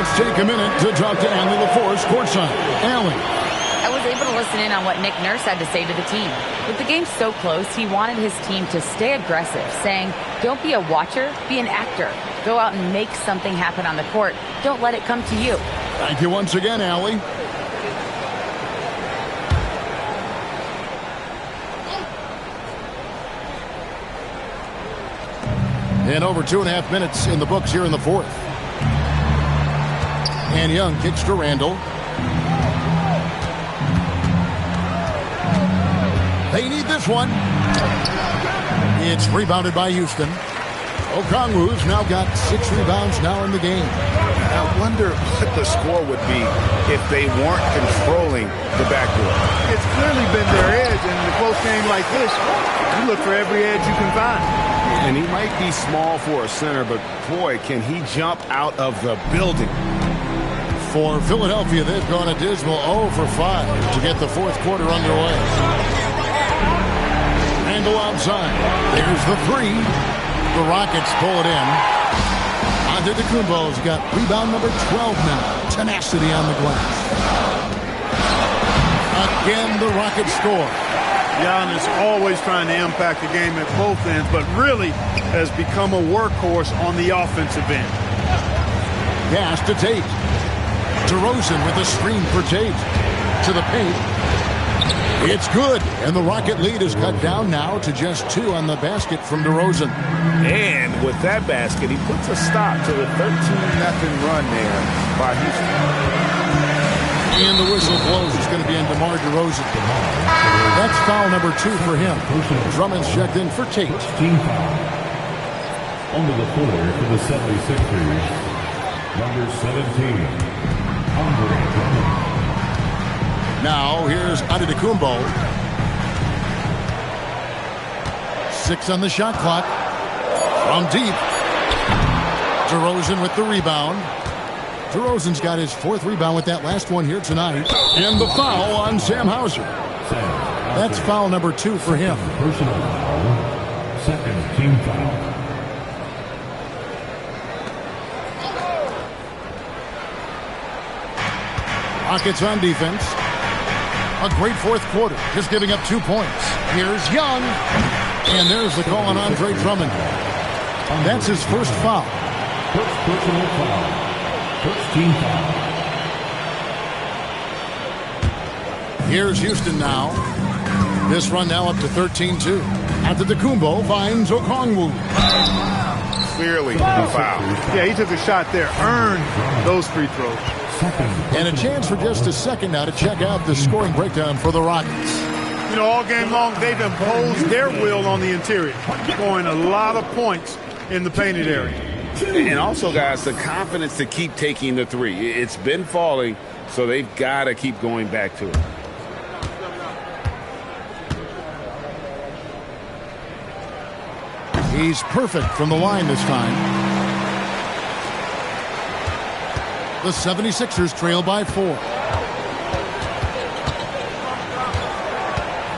Let's take a minute to talk to Allie LaForce courtside. Allie. I was able to listen in on what Nick Nurse had to say to the team. With the game so close, he wanted his team to stay aggressive, saying, don't be a watcher, be an actor. Go out and make something happen on the court. Don't let it come to you. Thank you once again, Allie. And over 2.5 minutes in the books here in the fourth. And Young kicks to Randall. They need this one. It's rebounded by Houston. Okongwu's now got 6 rebounds now in the game. I wonder what the score would be if they weren't controlling the backcourt. It's clearly been their edge, and in a close game like this, you look for every edge you can find. And he might be small for a center, but boy, can he jump out of the building. For Philadelphia, they've gone a dismal 0 for 5 to get the fourth quarter underway. Randall outside. There's the 3. The Rockets pull it in. Antetokounmpo's got rebound number 12 now. Tenacity on the glass. Again, the Rockets score. Giannis always trying to impact the game at both ends, but really has become a workhorse on the offensive end. Pass to Tate. DeRozan with a screen for Tate. To the paint. It's good, and the Rocket lead is cut down now to just 2 on the basket from DeRozan. And with that basket, he puts a stop to the 13-0 run there by Houston. And the whistle blows. It's going to be in DeMar DeRozan. That's foul number 2 for him. Drummond's checked in for Tate. Team foul. Onto the floor for the 76ers, number 17. Now, here's Antetokounmpo. 6 on the shot clock. From deep. DeRozan with the rebound. DeRozan's got his 4th rebound with that last one here tonight. And the foul on Sam Hauser. That's foul number 2 for him. Personal foul. Second team foul. Rockets on defense. A great fourth quarter, just giving up 2 points. Here's Young. And there's the call on Andre Drummond. That's his first foul. First personal foul. First team foul. Here's Houston now. This run now up to 13-2. Antetokounmpo finds Okongwu. Clearly a foul. Yeah, he took a shot there. Earned those free throws. And a chance for just a second now to check out the scoring breakdown for the Rockets. You know, all game long, they've imposed their will on the interior, scoring a lot of points in the painted area. And also, guys, the confidence to keep taking the three. It's been falling, so they've got to keep going back to it. He's perfect from the line this time. The 76ers trail by 4.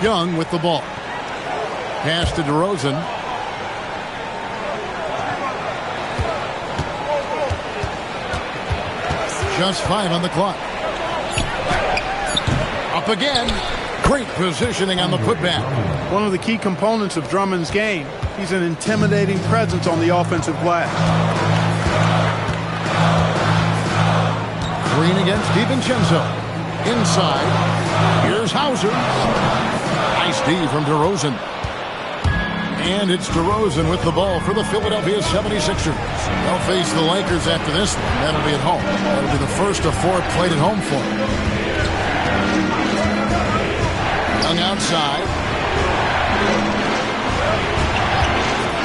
Young with the ball. Pass to DeRozan. Just 5 on the clock. Up again. Great positioning on the putback. One of the key components of Drummond's game. He's an intimidating presence on the offensive glass. Green against DiVincenzo. Inside. Here's Hauser. Nice D from DeRozan. And it's DeRozan with the ball for the Philadelphia 76ers. They'll face the Lakers after this one. That'll be at home. That'll be the first of 4 played at home for them. Young outside.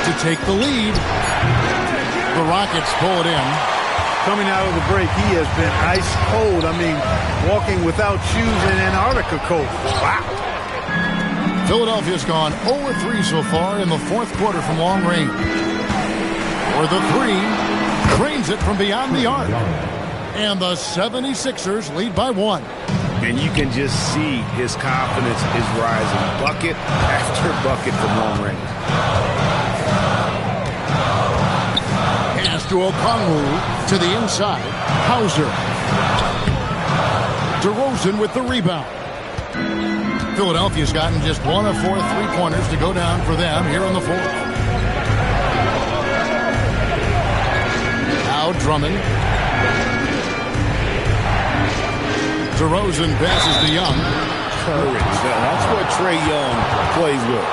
To take the lead. The Rockets pull it in. Coming out of the break, he has been ice cold. I mean, walking without shoes in Antarctica cold. Wow. Philadelphia's gone 0-3 so far in the 4th quarter from long range. For the 3, drains it from beyond the arc. And the 76ers lead by 1. And you can just see his confidence is rising. Bucket after bucket from long range. Pass to Okongwu to the inside. Hauser. DeRozan with the rebound. Philadelphia's gotten just 1 of 4 3-pointers to go down for them here in the 4th. Now Drummond. DeRozan passes to Young. Courage. That's what Trae Young plays with.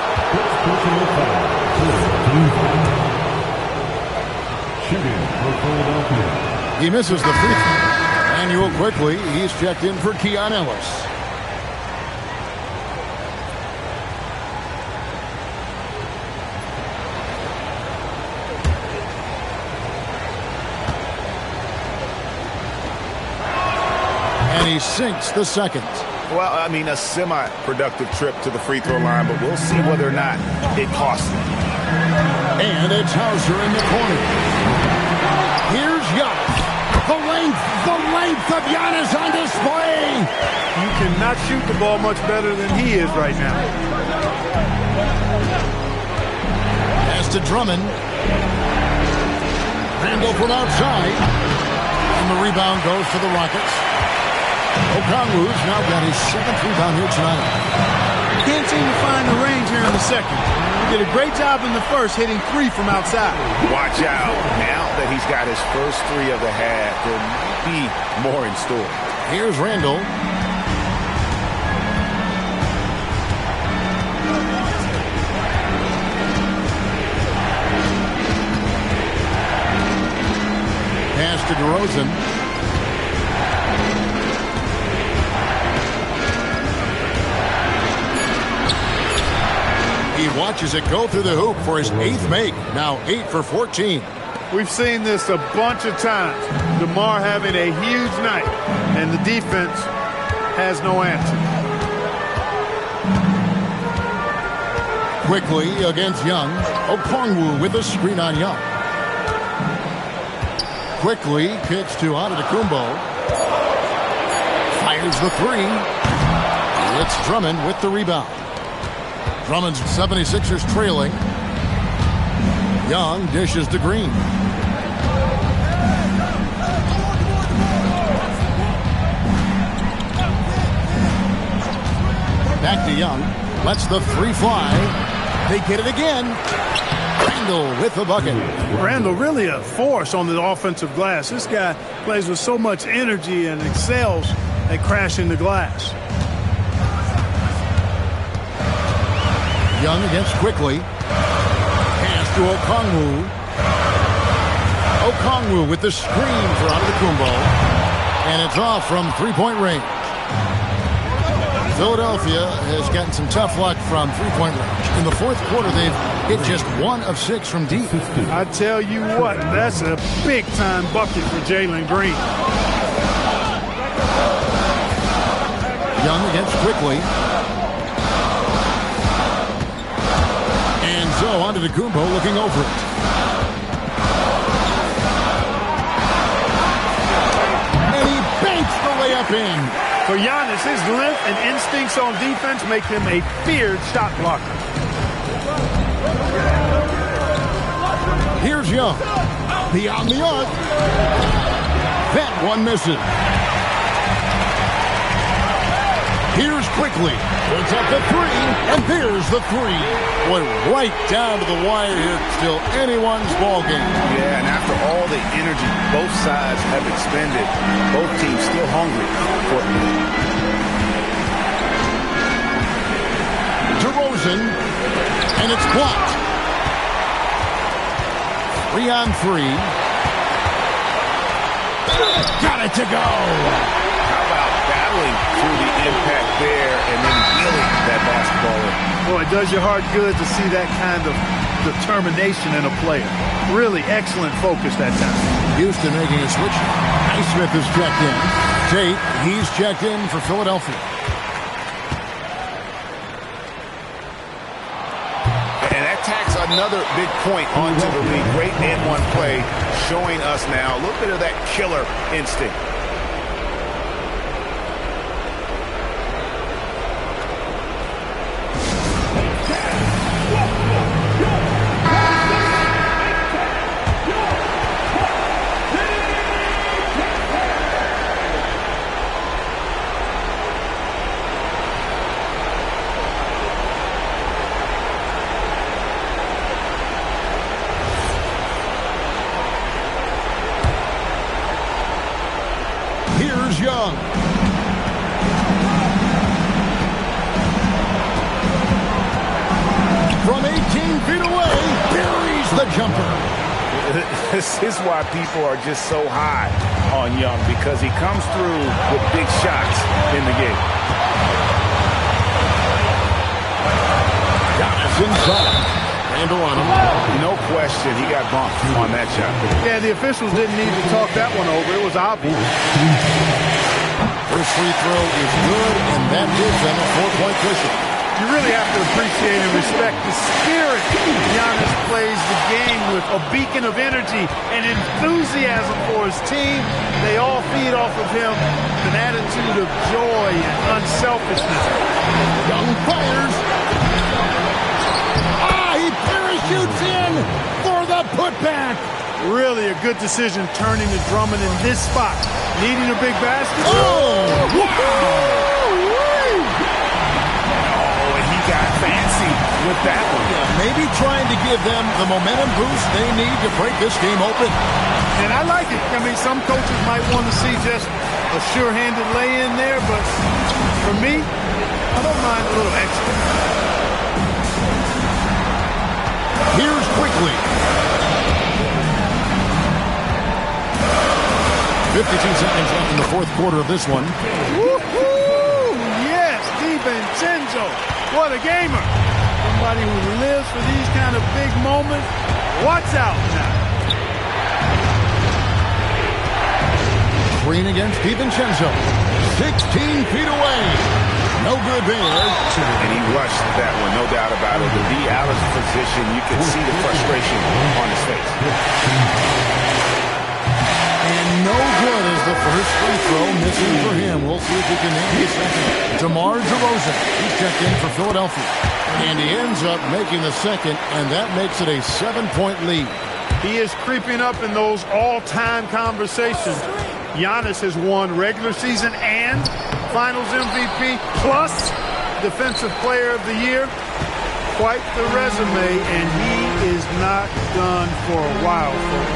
He misses the free throw. Manuel quickly. He's checked in for Keon Ellis. And he sinks the second. Well, I mean, a semi-productive trip to the free throw line, but we'll see whether or not it costs him. And it's Hauser in the corner. Here's Giannis. The length of Giannis on display. You cannot shoot the ball much better than he is right now. Pass to Drummond. Randall from outside. And the rebound goes to the Rockets. Okongwu's now got his 7th rebound here tonight. Can't seem to find the range here in the second. He did a great job in the first, hitting 3 from outside. Watch out. Now that he's got his first 3 of the half, there might be more in store. Here's Randall. Pass to DeRozan. He watches it go through the hoop for his 8th make. Now 8 for 14. We've seen this a bunch of times. DeMar having a huge night, and the defense has no answer. Quickly against Young. Okongwu with a screen on Young. Quickly kicks to Antetokounmpo. Fires the 3. It's Drummond with the rebound. Drummond's 76ers trailing. Young dishes to Green. Back to Young. Lets the 3 fly. They get it again. Randall with the bucket. Randall really a force on the offensive glass. This guy plays with so much energy and excels at crashing the glass. Young against Quickly. Pass to Okongwu. Okongwu with the screen for Antetokounmpo. And it's off from three-point range. Philadelphia has gotten some tough luck from three-point range. In the fourth quarter, they've hit just 1 of 6 from deep. I tell you what, that's a big-time bucket for Jalen Green. Young against Quickly. And so Antetokounmpo looking over it. And he banks the layup in. For Giannis, his length and instincts on defense make him a feared shot blocker. Here's Young. Beyond the arc. That one misses. Here's Quickly. Puts up the three, and there's the three. Boy, right down to the wire here. Still anyone's ball game. Yeah, and after all the energy both sides have expended, both teams still hungry for it. DeRozan, and it's blocked. 3-on-3. Got it to go. How about battling through the impact there and then wheeling that basketball in? Boy, it does your heart good to see that kind of determination in a player. Really excellent focus that time. Houston making a switch. Highsmith is checked in. Tate, he's checked in for Philadelphia. And that tacks another big point onto the lead. Great and-one play showing us now a little bit of that killer instinct. Here's Young. From 18 feet away, buries the jumper. This is why people are just so high on Young, because he comes through with big shots in the game. Giannis inside. Handle on him. No question, he got bumped on that shot. Yeah, the officials didn't need to talk that one over. It was obvious. First free throw is good, and that gives them a 4-point cushion. You really have to appreciate and respect the spirit Giannis plays the game with, a beacon of energy and enthusiasm for his team. They all feed off of him with an attitude of joy and unselfishness. Young fires. He parachutes in for the putback. Really a good decision turning to Drummond in this spot. Needing a big basket. Oh, wow. And he got fancy with that one. Yeah, maybe trying to give them the momentum boost they need to break this game open. And I like it. I mean, some coaches might want to see just a sure-handed lay-in there, but for me, I don't mind a little extra. Here's Quickly. 52 seconds left in the fourth quarter of this one. Woo-hoo! Yes, DiVincenzo. What a gamer. Somebody who lives for these kind of big moments. Watch out now. Green against DiVincenzo. 16 feet away. No good there. And he rushed that one, no doubt about it. To be out of position, you can see the frustration on his face. And no good is the first free throw missing for him. We'll see if he can make the second. DeMar DeRozan, he's checked in for Philadelphia. And he ends up making the second, and that makes it a 7-point lead. He is creeping up in those all-time conversations. Giannis has won regular season and Finals MVP plus Defensive Player of the Year. Quite the resume, and he is not done for a while, folks.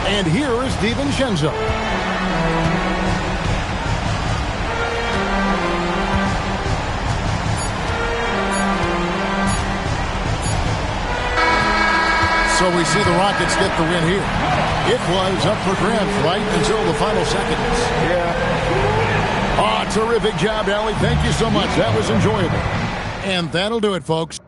And here is DiVincenzo. So we see the Rockets get the win here. It was up for grabs right until the final seconds. Yeah. Oh, terrific job, Allie. Thank you so much. That was enjoyable. And that'll do it, folks.